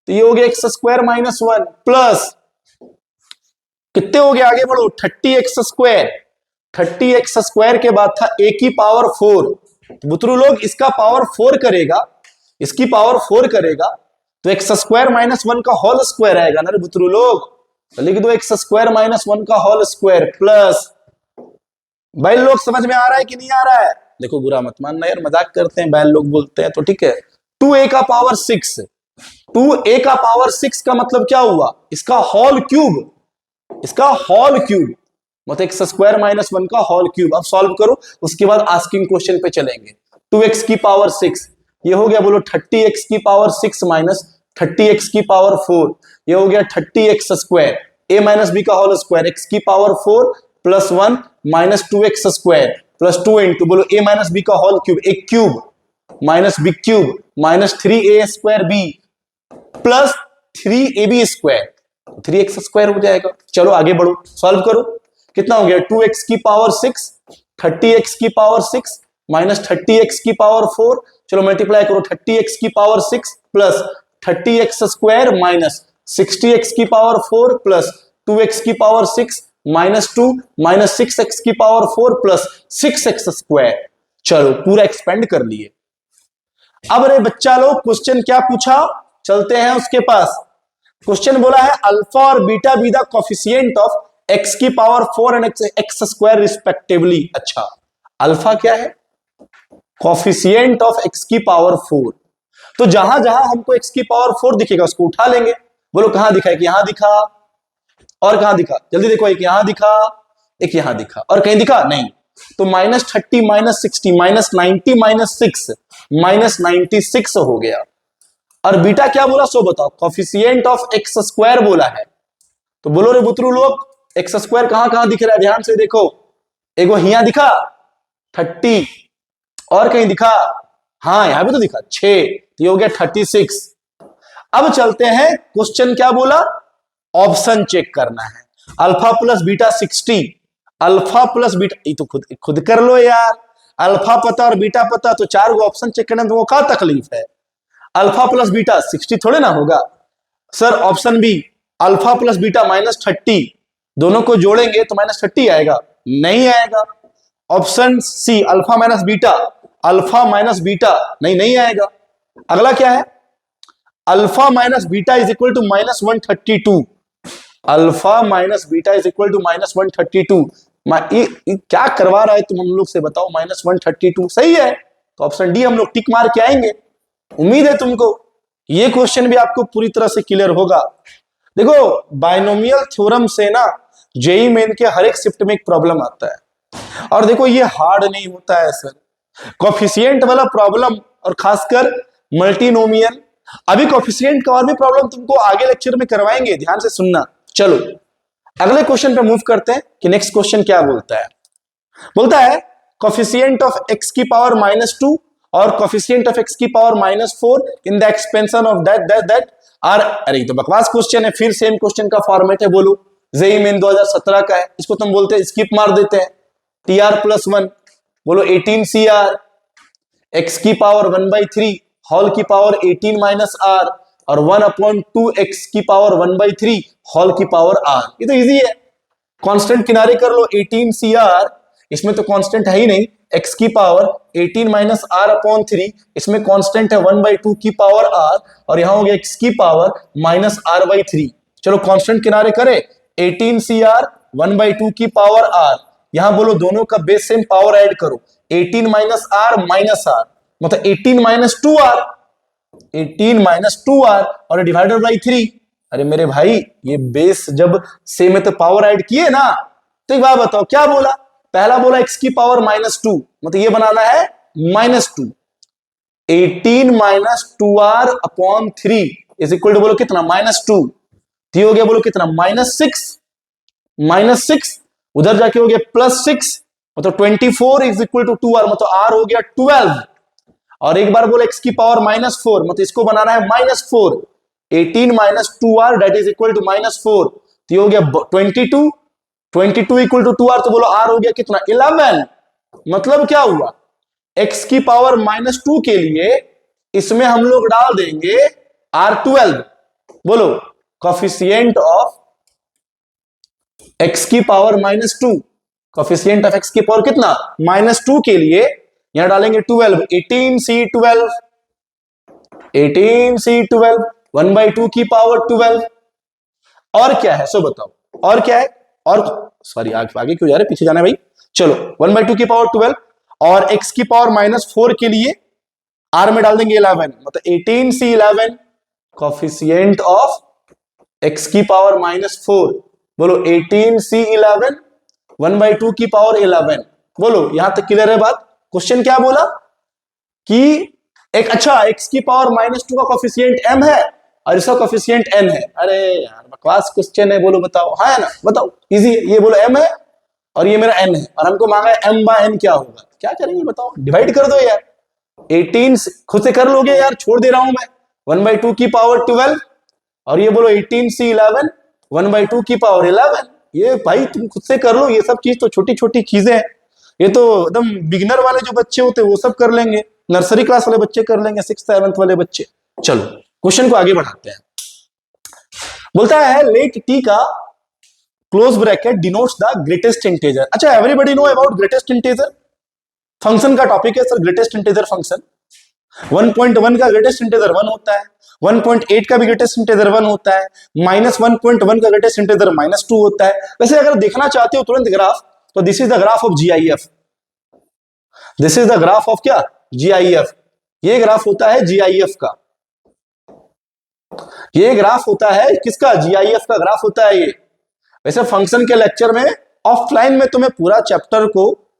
तो ये हो गया x² - 1 प्लस कितने हो गया, आगे बढ़ो 30x², 30x² के बाद था a की पावर 4, तो बुतरू लोग इसका पावर 4 करेगा, इसकी पावर 4 करेगा तो x² - 1 का होल स्क्वायर आएगा ना रे बुतरू लोग, तो लिख दो x² - 1 का होल स्क्वायर प्लस, भाई लोग समझ में आ रहा है कि नहीं आ रहा है, देखो बुरा मत मानना यार, मजाक करते हैं बैल लोग बोलते हैं तो ठीक है। 2a का पावर 6, 2a का पावर 6 का मतलब क्या हुआ, इसका होल क्यूब, इसका होल क्यूब मतलब x² - 1 का होल क्यूब। अब सॉल्व करो, उसके बाद आस्किंग क्वेश्चन पे चलेंगे। 2x की पावर 6 ये हो गया बोलो 30x की पावर 6 माइनस 30x की पावर 4, ये हो गया 30x², a माइनस b का होल स्क्वायर, x की power 4 plus 1 minus 2x² plus 2 into बोलो a माइनस b का whole cube, a cube minus b cube minus 3a² b plus 3ab², 3x² हो जाएगा। चलो आगे बढ़ो, सॉल्व करो, कितना हो गया 2x की पावर 6 30x की पावर 6 माइनस 30x की पावर 4, चलो मल्टीप्लाई करो 30x की power 6 plus 30x² minus 60x की पावर 4 प्लस 2x की पावर 6 माइनस 2 माइनस 6x की पावर 4 प्लस 6x²। चलो पूरा एक्सपेंड कर लिए। अब रे बच्चा लोग क्वेश्चन क्या पूछा, चलते हैं उसके पास। क्वेश्चन बोला है अल्फा और beta be the coefficient of x की पावर 4 एंड x² रिस्पेक्टिवली। अच्छा अल्फा क्या है, कोफिशिएंट ऑफ x की पावर 4, तो जहां जहां हमको x की पावर 4 दिखेगा उसको उठा लेंगे। बोलो कहां दिखा, एक यहां दिखा और कहां दिखा, जल्दी देखो, एक यहां दिखा एक यहां दिखा और कहीं दिखा नहीं, तो -30 -60 -90 -6 -96 हो गया। और बीटा क्या बोला सो बताओ, कोफिशिएंट ऑफ x² बोला है, तो बोलो रे बुतरू लोग x² कहां कहां दिख रहा है, ध्यान से देखो, एक वो यहां दिखा 30 और कहीं दिखा, हाँ यहां भी तो दिखा 6, तो ये हो गया 36। अब चलते हैं, क्वेश्चन क्या बोला, ऑप्शन चेक करना है, alpha plus beta 60, alpha plus beta, ये तो खुद कर लो यार, अल्फा पता और बीटा पता तो 4 गो ऑप्शन चेक करने में तुमको क्या तकलीफ है। अल्फा प्लस बीटा 60 थोड़े ना होगा sir, option B alpha plus beta -30, दोनों को जोड़ेंगे तो -30 आएगा, नहीं आएगा। Option C alpha minus beta, alpha minus beta नहीं आएगा। अगला क्या है, alpha minus beta is equal to -132, alpha minus beta is equal to -132। क्या करवा रहा है तुम हम लोग से बताओ, -132 सही है, तो ऑप्शन डी हम लोग टिक मार के आएंगे। उम्मीद है तुमको ये क्वेश्चन भी आपको पूरी तरह से क्लियर होगा। देखो बाइनोमियल थ्योरम से ना जेई मेन के हर एक शिफ्ट में एक प्रॉब्लम आता है। और देखो ये हार्ड नहीं होता है सर, कोफिशिएंट वाला प्रॉब्लम और खासकर मल्टीनोमियल, अभी कोफिशिएंट का और भी प्रॉब्लम तुमको आगे लेक्चर में करवाएंगे, ध्यान से सुनना। चलो अगले क्वेश्चन पे मूव करते हैं कि नेक्स्ट क्वेश्चन क्या बोलता है। बोलता है कोफिशिएंट ऑफ x की पावर -2 और कोफिशिएंट ऑफ x की power -4 in the expansion of that are. अरे तो बकवास क्वेश्चन है, फिर सेम क्वेश्चन का फॉर्मेट है, बोलो। जेई मेन 2017 का है, इसको तुम बोलते हैं स्किप मार देते हैं। TR+1 बोलो 18CR, x की पावर 1/3 होल की पावर 18 - r और 1/2 x की पावर 1/3 होल की पावर r। ये तो इजी है, कांस्टेंट किनारे कर लो। 18CR, इसमें तो कांस्टेंट है ही नहीं, x की पावर 18 - r/3, इसमें कांस्टेंट है 1/2 की पावर r और यहां हो गया x की पावर -r/3। चलो कांस्टेंट किनारे करे, 18CR 1/2 की पावर r, यहां बोलो दोनों का बेस सेम, पावर ऐड करो, 18 - r -r मतलब 18 - 2r, 18 - 2r और डिवाइडेड बाई 3। अरे मेरे भाई ये बेस जब सेम है तो पावर ऐड किए ना। तो एक बात बताओ क्या बोला, पहला बोला x की पावर -2 मतलब ये बनाना है -2, 18 - 2r/3 इज इक्वल टू बोलो कितना, -2। तो हो गया बोलो कितना, -6 उधर जाके हो गया +6 मतलब 24 इज इक्वल टू 2r मतलब r हो गया 12। और एक बार बोलो x की पावर -4 मतलब इसको बनाना है -4, 18 - 2r that is equal to -4। तो हो गया 22 इक्वल टू 2r तो बोलो r हो गया कितना, 11। मतलब क्या हुआ, x की पावर -2 के लिए इसमें हम लोग डाल देंगे r12। बोलो कोफिशिएंट ऑफ x की पावर -2, कोफिशिएंट ऑफ x की पावर कितना, -2 के लिए यहां डालेंगे 12, 18C12, 18C12 1/2 की पावर 12। और क्या है सो बताओ, और क्या है, और सॉरी आगे क्यों जा रहे, पीछे जाना है भाई। चलो 1/2 की पावर 12 और x की पावर -4 के लिए r में डाल देंगे 11 मतलब 18C11 कोफिशिएंट ऑफ x की पावर -4। बोलो 18C11 1/2 की पावर 11। बोलो यहां तक क्लियर है बात। क्वेश्चन क्या बोला कि एक अच्छा x की पावर -2 का कोफिशिएंट m है और इसका कोफिशिएंट n है। अरे यार बकवास क्वेश्चन है, बोलो बताओ, हाँ है ना, बताओ इजी है। ये बोलो m है और ये मेरा n है और हमको मांगा है m/n क्या होगा, क्या करेंगे बताओ, डिवाइड कर दो यार। 18 खुद से कर लोगे यार, छोड़ दे रहा हूं मैं, 1/2 की पावर 12 और ये बोलो 18C11 1/2 की पावर 11। ये भाई तुम खुद से कर लो, ये सब चीज तो छोटी छोटी चीजें हैं, ये तो एकदम बिगिनर वाले जो बच्चे होते हैं वो सब कर लेंगे, नर्सरी क्लास वाले बच्चे कर लेंगे, 6th 7th वाले बच्चे। चलो क्वेश्चन को आगे बढ़ाते हैं। बोलता है लेट टी का close bracket denotes the greatest integer. अच्छा everybody know about greatest integer, function का टॉपिक है सर ग्रेटेस्ट इंटीजर फंक्शन। 1.1 का ग्रेटेस्ट इंटीजर 1 होता है, 1.8 का भी ग्रेटेस्ट इंटीजर 1 होता है, -1.1 का ग्रेटेस्ट इंटीजर -2 होता है। वैसे अगर देखना चाहते हो तुरंत ग्राफ तो this is the graph of GIF, this is the graph of क्या, GIF। ये ग्राफ होता है GIF का, ये ग्राफ होता है किसका, GIF का ग्राफ होता है ये। वैसे फंक्शन के लेक्चर में ऑफलाइन में तुम्हें पूरा चैप्टर को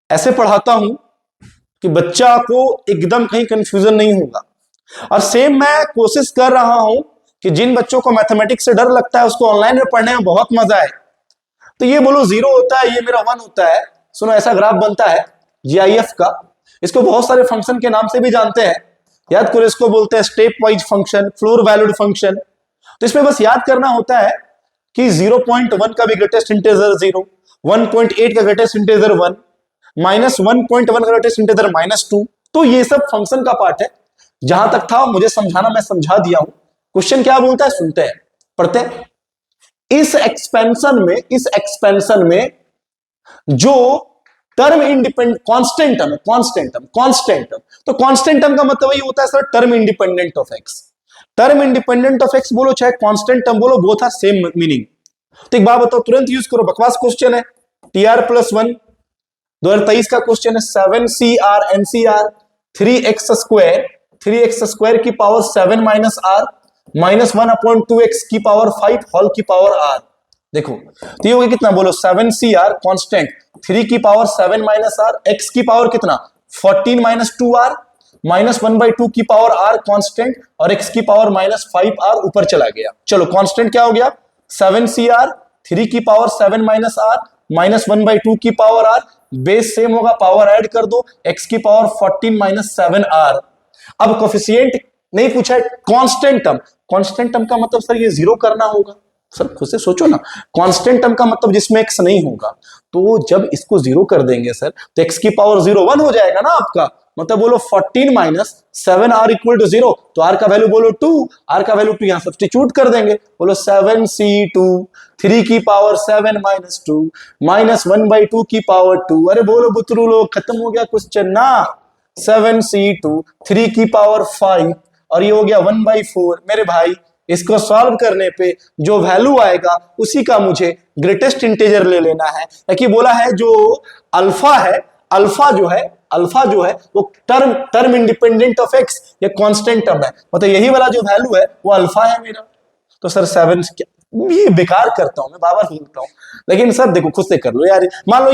ऐसे पढ़ाता हूं कि बच्चा को एकदम कहीं कंफ्यूजन नहीं होगा। और सेम मैं कोशिश कर रहा हूं कि जिन बच्चों को मैथमेटिक्स से डर लगता है उसको ऑनलाइन में पढ़ने में बहुत मजा आए। तो ये बोलो 0 होता है, ये मेरा 1 होता है, सुनो ऐसा ग्राफ बनता है GIF का। इसको बहुत सारे फंक्शन के नाम से भी जानते हैं, याद करो इसको बोलते हैं step wise function, floor valued function. तो इसमें बस याद करना होता है कि 0.1 का भी ग्रेटेस्ट इंटीजर 0, 1.8 का ग्रेटेस्ट इंटीजर 1, -1.1 का ग्रेटेस्ट इंटीजर -2। तो ये सब फंक्शन का पार्ट है, जहां तक था मुझे समझाना मैं समझा दिया हूं। क्वेश्चन क्या बोलता है सुनते हैं, पढ़ते हैं। इस एक्सपेंशन में जो term independent constant term, constant term, तो कांस्टेंट टर्म का मतलब वही होता है sir term independent of x. Term independent of x बोलो चाहे कांस्टेंट टर्म बोलो, बोथ आर सेम मीनिंग। तो एक बात बताओ, तुरंत यूज करो, बकवास क्वेश्चन है, TR+1 2023 का क्वेश्चन है, 7CR NCR 3x² की पावर 7 - r -1/2x की पावर 5 होल की पावर r। देखो तो ये हो गया कितना, बोलो 7CR कांस्टेंट, 3 की पावर 7 माइनस आर, एक्स की पावर कितना 14 माइनस 2R, -1/2 की पावर R कांस्टेंट, और x की पावर -5R ऊपर चला गया। चलो कांस्टेंट क्या हो गया 7CR, 3 की पावर 7 माइनस R, -1/2 की पावर R, बेस सेम होगा, पावर ऐड कर दो, x की पावर 14 माइनस 7R। अब कोफिशिएंट नहीं पूछा है, कांस्टेंट टर्म, कांस्टेंट टर्म का मतलब सर ये जीरो करना होगा। सर खुद से सोचो ना, कांस्टेंट टर्म का मतलब जिसमें x नहीं होगा, तो जब इसको जीरो कर देंगे सर तो x की पावर 0 1 हो जाएगा ना आपका, मतलब बोलो 14 माइनस 7R इक्वल टू 0, तो R का वैल्यू बोलो 2, R का वैल्यू 2 यहां सब्स्टिट्यूट कर देंगे, बोलो 7C2, 3 की पावर 7 माइनस 2 -1/2 की पावर 2, अरे बोलो बुतरू लोग खत्म हो गया क्वेश्चन ना। 7C2, 3 की पावर 5 और ये हो गया 1/4। मेरे भाई इसको सॉल्व करने पे जो वैल्यू आएगा उसी का मुझे ग्रेटेस्ट इंटीजर ले लेना है, ताकि बोला है जो अल्फा है, अल्फा जो है वो टर्म इंडिपेंडेंट ऑफ एक्स, ये कांस्टेंट टर्म है, मतलब यही वाला जो वैल्यू है वो अल्फा है मेरा। तो सर 7 ये बेकार करता हूं मैं, बार बार बोलता हूं, लेकिन सर देखो खुद से कर लो यार। मान लो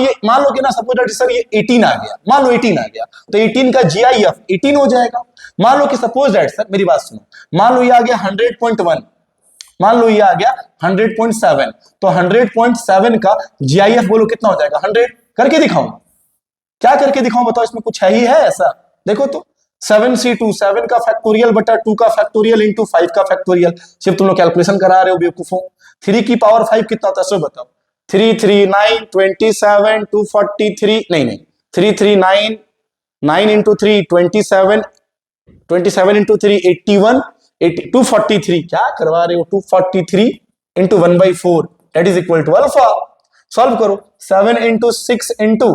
कि ना सपोज सर ये 18 आ गया, मान लो 18 आ गया, तो 18 का GIF 18 हो जाएगा। मान लो कि सपोज दैट सर मेरी बात सुनो, मान लो ये आ गया 100.1, मान लो ये आ गया 100.7, तो 100.7 का GIF बोलो कितना हो जाएगा 100, करके दिखाऊं, क्या करके दिखाऊं बताओ, इसमें कुछ है ही है ऐसा, देखो तो 7C2, 7 का फैक्टोरियल बटा 2 का फैक्टोरियल इंटू 5 का फैक्टोरियल, सिर्फ तुम लोग कैलकुलेशन करा रहे हो बेवकूफों। 3 की पावर 5 कितना होता है सो बताओ, 3 3 9 27 243, नहीं 3 3 9 9 इंटू 3 27, 27 इंटू 3 81, 243, क्या करवा रहे हो, 243 into 1/4 that is equal to alpha. Solve करो, 7 इंटू 6 इंटू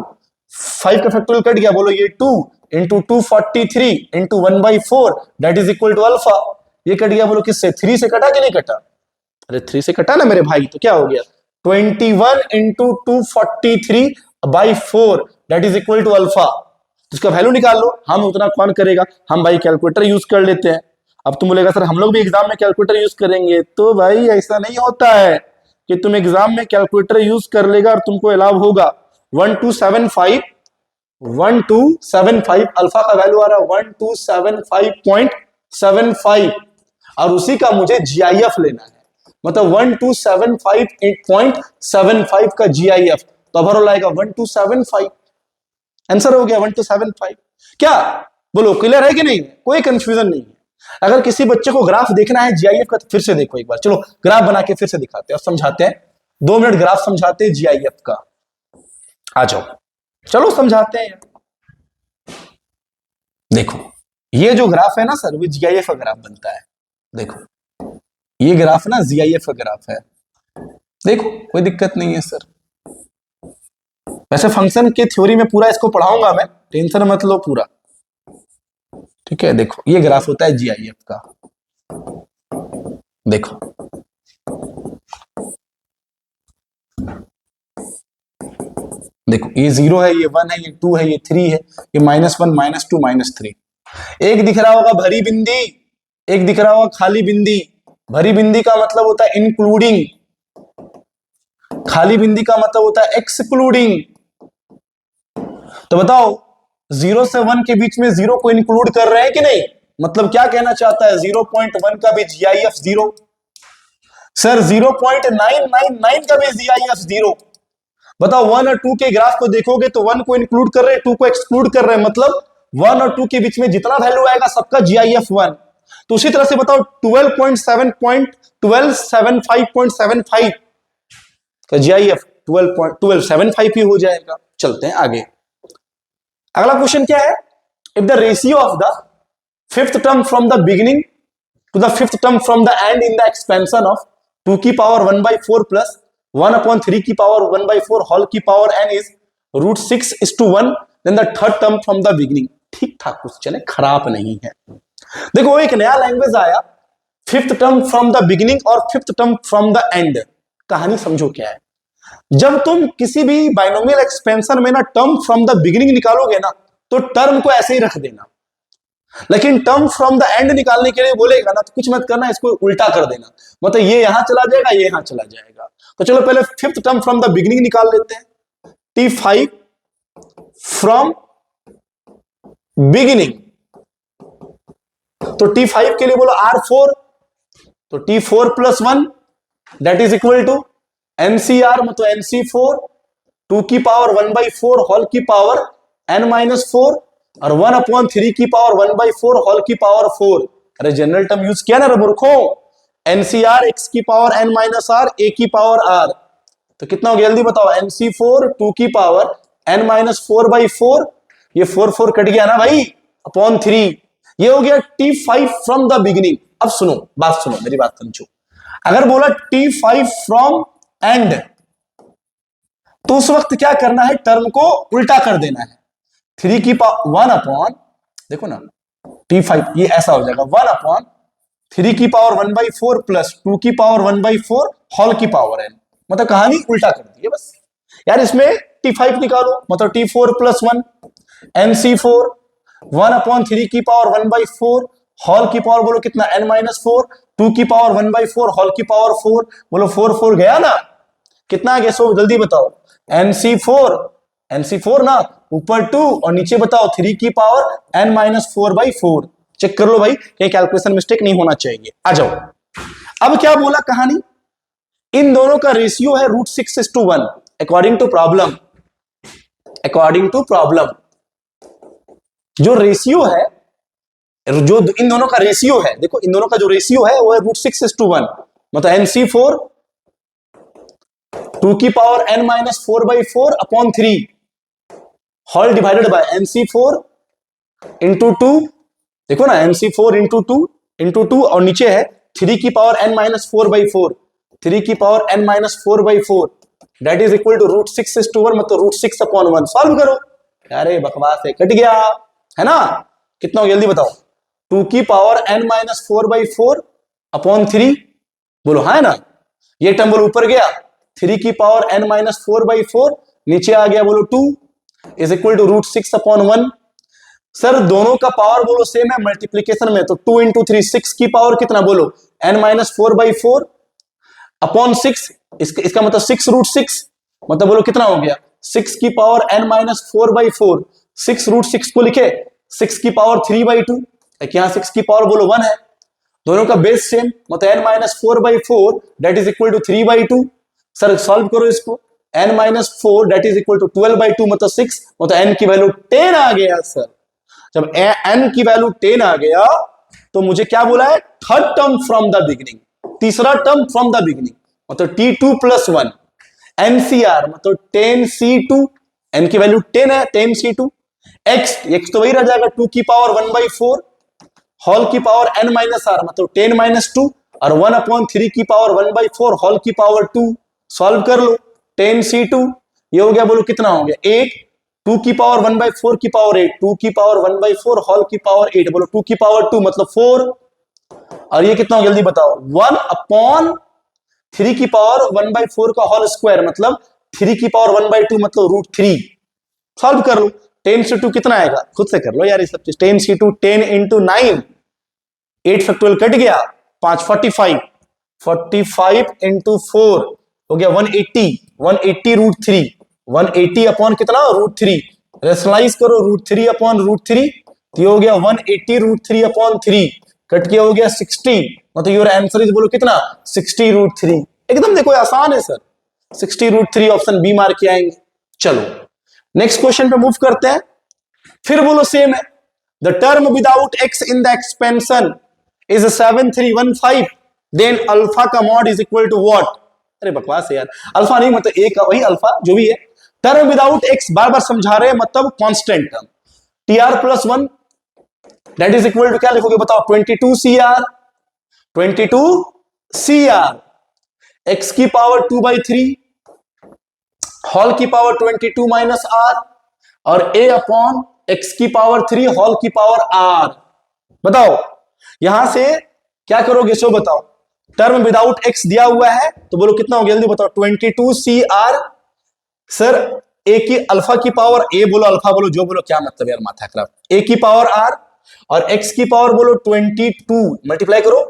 5 का फैक्टोरियल कट गया, बोलो ये 2 into 243 into 1/4 that is equal to alpha. ये कट गया, बोलो किससे, 3 से कटा कि नहीं कटा, अरे 3 से कटा ना मेरे भाई, तो क्या हो गया 21 into 243/4 that is equal to alpha. इसका वैल्यू निकाल लो, हम उतना कौन करेगा, हम भाई कैलकुलेटर यूज कर लेते हैं। अब तुम बोलेगा सर हम लोग भी एग्जाम में कैलकुलेटर यूज करेंगे, तो भाई ऐसा नहीं होता है कि तुम एग्जाम में कैलकुलेटर यूज कर लेगा और तुमको अलाउ होगा। 1275 अल्फा का वैल्यू आ रहा है 1275.75, और उसी का मुझे GIF लेना है, मतलब 1275.75 का GIF, तो ओवरऑल आएगा 1275, आंसर हो गया 1275। क्या बोलो, क्लियर है कि नहीं, कोई कंफ्यूजन नहीं है। अगर किसी बच्चे को ग्राफ देखना है GIF का तो फिर से देखो एक बार, चलो ग्राफ बना के फिर से दिखाते हैं और समझाते हैं, 2 मिनट ग्राफ समझाते हैं GIF का, आ जाओ चलो समझाते हैं। देखो ये जो ग्राफ है ना सर, वो GIF का ग्राफ बनता है। देखो ये ग्राफ ना GIF का ग्राफ है, देखो कोई दिक्कत नहीं है सर। वैसे फंक्शन के थ्योरी में पूरा इसको पढ़ाऊंगा मैं, टेंशन मत लो पूरा, ठीक है। देखो ये ग्राफ होता है GIF का, देखो देखो ये 0 है, ये 1 है, ये 2 है, ये 3 है, ये -1 -2 -3। एक दिख रहा होगा भरी बिंदी, एक दिख रहा होगा खाली बिंदी। भरी बिंदी का मतलब होता है इंक्लूडिंग, खाली बिंदी का मतलब होता है एक्सक्लूडिंग। तो बताओ 0 से 1 के बीच में 0 को इंक्लूड कर रहे हैं कि नहीं, मतलब क्या कहना चाहता है 0.1 का भी GIF 0, सर 0.999 का भी GIF 0। बताओ 1 और 2 के ग्राफ को देखोगे तो 1 को इंक्लूड कर रहे हैं, 2 को एक्सक्लूड कर रहे हैं, मतलब 1 और 2 के बीच में जितना वैल्यू आएगा सबका GIF 1। तो उसी तरह से बताओ 12.75 का GIF 12.1275 ही हो जाएगा। चलते हैं आगे, अगला क्वेश्चन क्या है, if the ratio of the fifth term from the beginning to the fifth term from the end in the expansion of 2 की पावर 1/4 प्लस 1/3 की पावर 1/4 होल की power n is √6:1, then the third term from the beginning. ठीक ठाक question है, खराब नहीं है। देखो एक नया लैंग्वेज आया, fifth term from the beginning और fifth term from the end. कहानी समझो क्या है, जब तुम किसी भी बाइनोमियल एक्सपेंशन में ना टर्म फ्रॉम द बिगिनिंग निकालोगे ना, तो टर्म को ऐसे ही रख देना, लेकिन टर्म फ्रॉम द एंड निकालने के लिए बोलेगा ना तो कुछ मत करना, इसको उल्टा कर देना, मतलब ये यहां चला जाएगा, ये यहां चला जाएगा। तो चलो पहले fifth term from the beginning निकाल लेते हैं। T5 फ्रॉम बिगिनिंग, तो T5 के लिए बोलो R4, तो T4 plus 1 that is equal to NCR, मतलब NC4 2 की पावर 1/4 होल की पावर n-4 और 1/3 की पावर 1/4 होल की पावर 4। अरे जनरल टर्म यूज किया ना रे मूर्खों, NCR x की पावर n-r a की पावर r, तो कितना हो गया जल्दी बताओ। NC4 2 की पावर n-4/4, ये 4 कट गया ना भाई, अपॉन 3, ये हो गया T5 फ्रॉम द बिगिनिंग। अब सुनो, बात सुनो, मेरी बात समझो। अगर बोला T5 फ्रॉम एंड, तो उस वक्त क्या करना है, टर्म को उल्टा कर देना है। 3 की पावर 1 अपॉन, देखो ना T5 ये ऐसा हो जाएगा 1/3 की पावर 1/4 प्लस 2 की पावर 1/4 होल की पावर n, मतलब कहानी उल्टा कर दी है बस यार। इसमें T5 निकालो, मतलब T4 प्लस 1 NC4 1/3 की पावर 1/4 होल की पावर बोलो कितना n-4, 2 की पावर 1/4 होल की पावर 4, बोलो 4 गया ना, कितना आ गया, सो जल्दी बताओ। NC4 ना, ऊपर 2 और नीचे बताओ 3 की पावर n-4/4। चेक कर लो भाई, कहीं कैलकुलेशन मिस्टेक नहीं होना चाहिए। आ जाओ, अब क्या बोला कहानी, इन दोनों का रेशियो है √6:1 according to problem. According to problem जो रेशियो है, जो इन दोनों का रेशियो है, देखो इन दोनों का जो रेशियो है वो है √6:1, मतलब NC4 2 की power n-4/4 upon 3 whole divided by NC4 into 2, देखो ना NC4 इंटू 2 और नीचे है 3 की पावर n-4/4, 3 की power n-4/4 that is equal to √6:1, मतलब √6/1। सॉल्व करो। अरे बकवास है, कट गया है ना, कितना हो जल्दी बताओ। 2 की पावर n-4/4 अपॉन 3, बोलो हाँ है ना, ये टर्म बोलो ऊपर गया, 3 की पावर n-4/4 नीचे आ गया, बोलो 2 इज इक्वल टू √6/1। सर दोनों का पावर बोलो सेम है मल्टीप्लीकेशन में, तो 2 इंटू 3 6 की पावर कितना बोलो n-4/4 अपॉन 6, इसका मतलब 6√6, मतलब बोलो कितना हो गया 6 की पावर n-4/4, 6√6 को लिखे 6 की पावर 3/2, यहां 6 की पावर बोलो 1 है, दोनों का बेस सेम, मतलब n-4/4 दैट इज इक्वल टू 3/2। सर सॉल्व करो इसको, n-4 that is equal to 12/2 मतलब 6, मतलब n की वैल्यू 10 आ गया। सर जब n की वैल्यू 10 आ गया तो मुझे क्या बोला है, third term from the beginning, तीसरा टर्म फ्रॉम द बिगिनिंग, मतलब T2 प्लस 1 NCR, मतलब 10C2, n की वैल्यू 10 है, 10C2 x तो वही रह जाएगा 2 की पावर 1/4 होल की पावर n-r, मतलब 10-2 और 1/3 की पावर 1/4 होल की पावर 2। सॉल्व कर लो, 10C2 ये हो गया, बोलो कितना हो गया 8, 2 की पावर 1/4 की पावर 8, 2 की पावर 1/4 होल की पावर 8, बोलो 2 की पावर 2 मतलब 4, और ये कितना हो जल्दी बताओ 1/3 की पावर 1/4 का होल स्क्वायर, मतलब 3 की पावर 1/2 मतलब √3। सॉल्व कर लो, 10C2 कितना आएगा, खुद से कर लो यार ये सब चीज। 10C2 10 इंटू 9, 8 फैक्टोरियल कट गया, 5 45 इंटू 4 हो गया 180, 180 √3, 180 अपॉन कितना √3, रेशनलाइज करो √3 अपॉन √3, तो ये हो गया 180 √3 अपॉन 3, कट के हो गया 60, मतलब योर आंसर इज बोलो कितना 60 √3। एकदम देखो आसान है सर, 60 √3 ऑप्शन बी मार्क किया आएंगे। चलो नेक्स्ट क्वेश्चन पे मूव करते हैं, फिर बोलो सेम है, the term without x in the expansion is 7315, then alpha का mod is equal to what. अरे बकवास है यार, अल्फा नहीं मतलब ए का वही अल्फा जो भी है, टर्म विदाउट x बार बार समझा रहे हैं, मतलब constant term tr plus 1 that is equal to क्या लिखोगे बताओ 22cr, 22cr x की पावर 2/3 होल की पावर 22 माइनस r और a अपॉन x की पावर 3 होल की पावर r। बताओ यहां से क्या करोगे सो बताओ, टर्म विदाउट x दिया हुआ है तो बोलो कितना हो गया जल्दी बताओ 22cr। सर a की अल्फा की पावर a बोलो अल्फा बोलो जो बोलो, क्या मतलब यार माथा खराब, a की पावर r और x की पावर बोलो 22 मल्टीप्लाई करो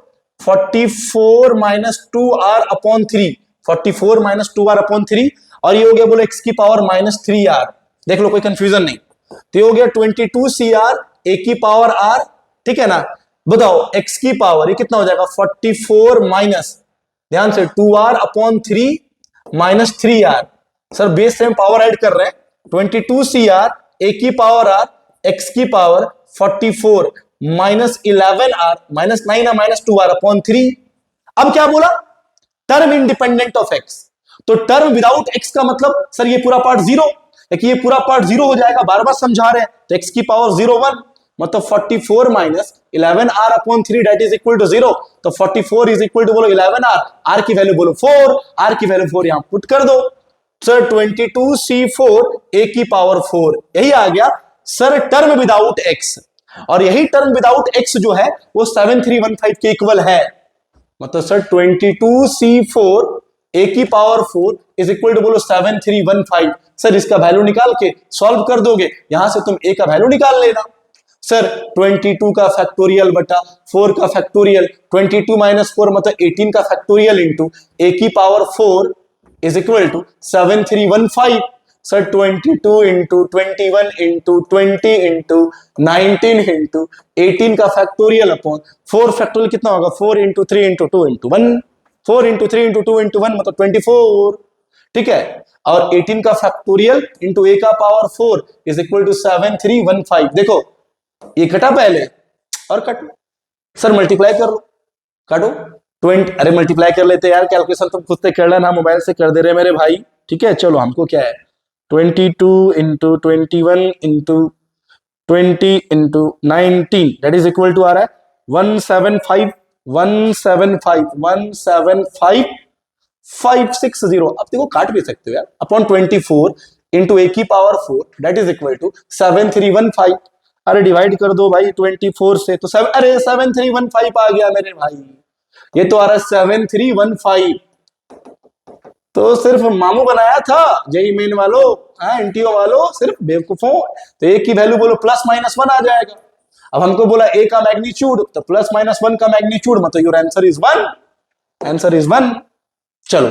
44 minus 2r upon 3, 44 minus 2r/3, और ये हो गया बोलो x की पावर -3r। देख लो कोई कंफ्यूजन नहीं। तो ये हो गया 22cr a की पावर r, ठीक है ना। बताओ x की पावर ये कितना हो जाएगा 44 माइनस, ध्यान से 2r/3 minus 3r। Sir base से हम पावर ऐड कर रहे हैं, 22cr a की पावर r, x की power 44 minus 11r minus 9r minus 2r/3। अब क्या बोला, टर्म इंडिपेंडेंट ऑफ x। तो टर्म विदाउट x का मतलब सर ये पूरा पार्ट जीरो, देखिए ये पूरा पार्ट जीरो हो जाएगा, बार बार समझा रहे हैं। तो x की पावर 0 1, मतलब 44 minus 11r/3 that is equal to 0। तो 44 इज इक्वल टू बोलो 11r, r की वैल्यू बोलो 4, r की वैल्यू 4 यहां पुट कर दो। सर 22c4 a की पावर 4, यही आ गया सर टर्म विदाउट x। और यही टर्म विदाउट x जो है वो 7315 के इक्वल है। मतलब सर 22c4 a की पावर 4 इज इक्वल टू बोलो 7315। सर इसका वैल्यू निकाल के सॉल्व कर दोगे, यहां से तुम a का वैल्यू निकाल लेना। सर 22 का फैक्टोरियल बटा 4 का फैक्टोरियल, 22 माइनस 4 मतलब 18 का फैक्टोरियल इंटू a की power 4 is equal to 7315। Sir 22 into 21 into 20 into 19 into 18 का फैक्टोरियल अपॉन 4 फैक्टोरियल कितना होगा 4 into 3 into 2 into 1, 4 into 3 into 2 into 1 मतलब 24, ठीक है। और 18 का फैक्टोरियल इंटू a का पावर 4 इज इक्वल टू 7315। देखो ये कटा पहले और कट, सर मल्टीप्लाई कर लो, काटो 20, अरे मल्टीप्लाई कर लेते यार, कैलकुलेशन तुम खुद से कर लेना, मोबाइल से कर दे रहे मेरे भाई, ठीक है। चलो हमको क्या है 22 into 21 into 20 into 19 that is equal to आ रहा है 175 175 175 560। अब देखो काट भी सकते हो यार, अपॉन 24 इंटू a की power 4 that is equal to 7315। अरे डिवाइड कर दो भाई 24 से, तो अरे 7315 आ गया मेरे भाई, ये तो आ रहा है 7315। तो सिर्फ मामू बनाया था जेई मेन वालों, एनटीओ वालों, सिर्फ बेवकूफों। तो ए की वैल्यू बोलो प्लस माइनस 1 आ जाएगा। अब हमको बोला ए का मैग्नीट्यूड, तो प्लस माइनस 1 का मैग्नीट्यूड मतलब your answer is 1, answer is 1। चलो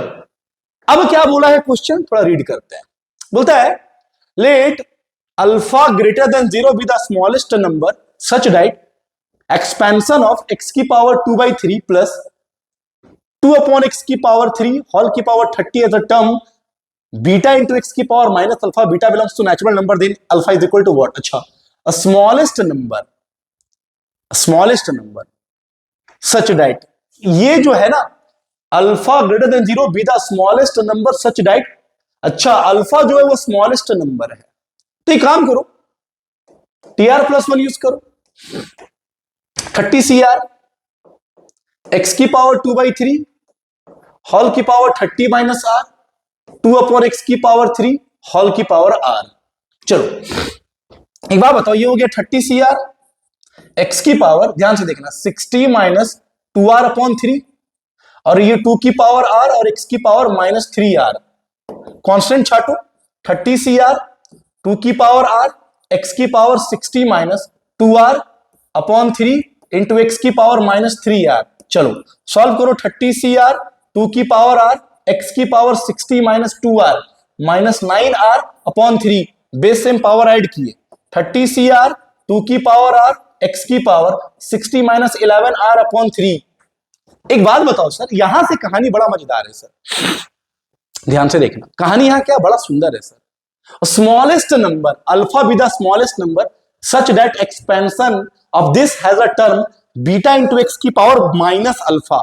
अब क्या बोला है क्वेश्चन, थोड़ा रीड करते हैं। बोलता है let alpha greater than 0 be the smallest number such that expansion of x की पावर 2/3 प्लस 2 अपॉन x की पावर 3 होल की power 30 as a term beta into x की power minus alpha, beta belongs to natural number, then alpha is equal to what. अच्छा, a smallest number such that, ये जो है ना alpha greater than 0 be the smallest number such that. अच्छा alpha जो है वो स्मॉलेस्ट नंबर है, तो एक काम करो tr+1 यूज करो, 30cr x की पावर 2/3 होल की power 30 minus r 2 upon x की पावर 3 होल की पावर r। चलो एक बात बताओ, ये हो गया 30cr x की पावर, ध्यान से देखना 60 माइनस 2r/3, और ये 2 की पावर r और x की पावर -3r। कांस्टेंट छाटो, 30cr 2 की पावर r x की power 60 minus 2r/3 into x की पावर -3r। चलो सॉल्व करो, 30cr 2 की पावर r x की power 60 minus 2r minus 9r/3, base same power add किए, 30cr 2 की पावर r x की पावर 60 माइनस 11r/3। एक बात बताओ सर, यहां से कहानी बड़ा मजेदार है सर, ध्यान से देखना, कहानी यहां क्या बड़ा सुंदर है sir. Smallest number alpha be the smallest number such that expansion of this has a term beta into x की power minus alpha.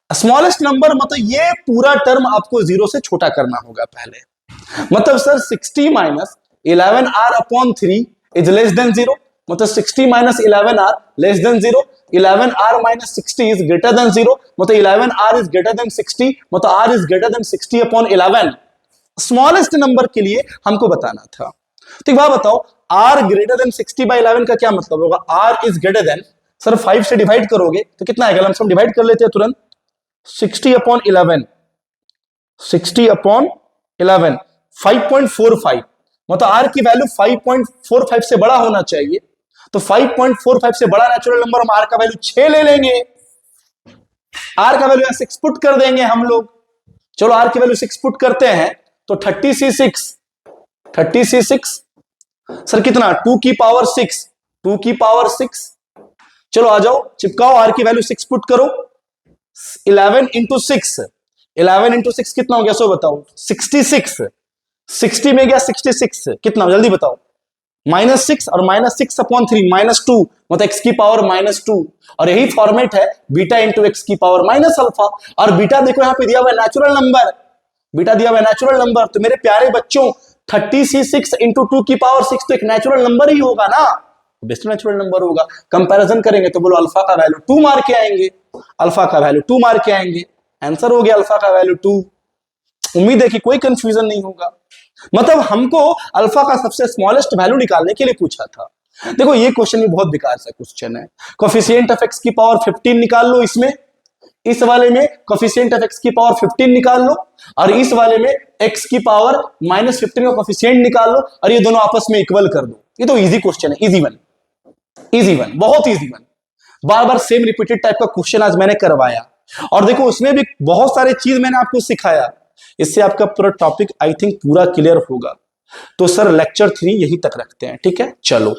Smallest number मतलब ये पूरा टर्म आपको 0 से छोटा करना होगा पहले, मतलब sir 60 minus 11r/3 is less than 0, मतलब 60 minus 11r less than 0, 11r minus 60 is greater than 0, मतलब 11r इज ग्रेटर देन 60, मतलब r is greater than 60/11। Smallest number के लिए हमको बताना था। तो एक बात बताओ, r ग्रेटर देन 60/11 का क्या मतलब होगा, r is greater than, sir 5 से डिवाइड करोगे तो कितना आएगा, हम डिवाइड कर लेते हैं तुरंत, 60/11 60/11 5.45, मतलब r की वैल्यू 5.45 से बड़ा होना चाहिए। तो 5.45 से बड़ा नेचुरल नंबर हम r का वैल्यू 6 ले लेंगे, r का वैल्यू 6 पुट कर देंगे हम लोग, चलो आर की वैल्यू 6 पुट करते हैं तो 30c6 सर कितना 2 की पावर 6 चलो आ जाओ चिपकाओ, आर की वैल्यू 6 पुट करो, 11 इंटू 6 कितना हो गया सो बताओ, 66, 60 में गया 66 कितना जल्दी बताओ, -6 और -6/3 -2 मतलब x की पावर -2 और यही फॉर्मेट है बीटा इंटू एक्स की पावर -अल्फा। और बीटा देखो यहां पे दिया हुआ है नेचुरल नंबर, बीटा दिया हुआ है नेचुरल नंबर, तो मेरे प्यारे बच्चों 30c6 इंटू 2 की पावर 6 तो एक नेचुरल नंबर ही होगा ना, बेस्ट नेचुरल नंबर होगा। कंपैरिजन करेंगे तो बोलो अल्फा का वैल्यू 2 मार के आएंगे, अल्फा का वैल्यू 2 मार के आएंगे, आंसर हो गया अल्फा का वैल्यू 2। उम्मीद है कि कोई कंफ्यूजन नहीं होगा। मतलब हमको अल्फा का सबसे स्मॉलेस्ट वैल्यू निकालने के लिए पूछा था। देखो ये क्वेश्चन भी बहुत बेकार सा क्वेश्चन है। कोफिशिएंट ऑफ एक्स की पावर 15 निकाल लो, इसमें इस वाले में कोफिशिएंट ऑफ एक्स की पावर 15 निकाल लो और इस वाले में एक्स की पावर -15 का कोफिशिएंट निकाल लो और ये दोनों आपस में इक्वल कर दो। ये तो इजी क्वेश्चन है, इजी वन, बहुत इजी वन। बार बार सेम रिपीटेड टाइप का क्वेश्चन आज मैंने करवाया और देखो उसमें भी बहुत सारे चीज मैंने आपको सिखाया, इससे आपका पूरा टॉपिक आई थिंक पूरा क्लियर होगा। तो सर लेक्चर 3 यहीं तक रखते हैं, ठीक है, चलो।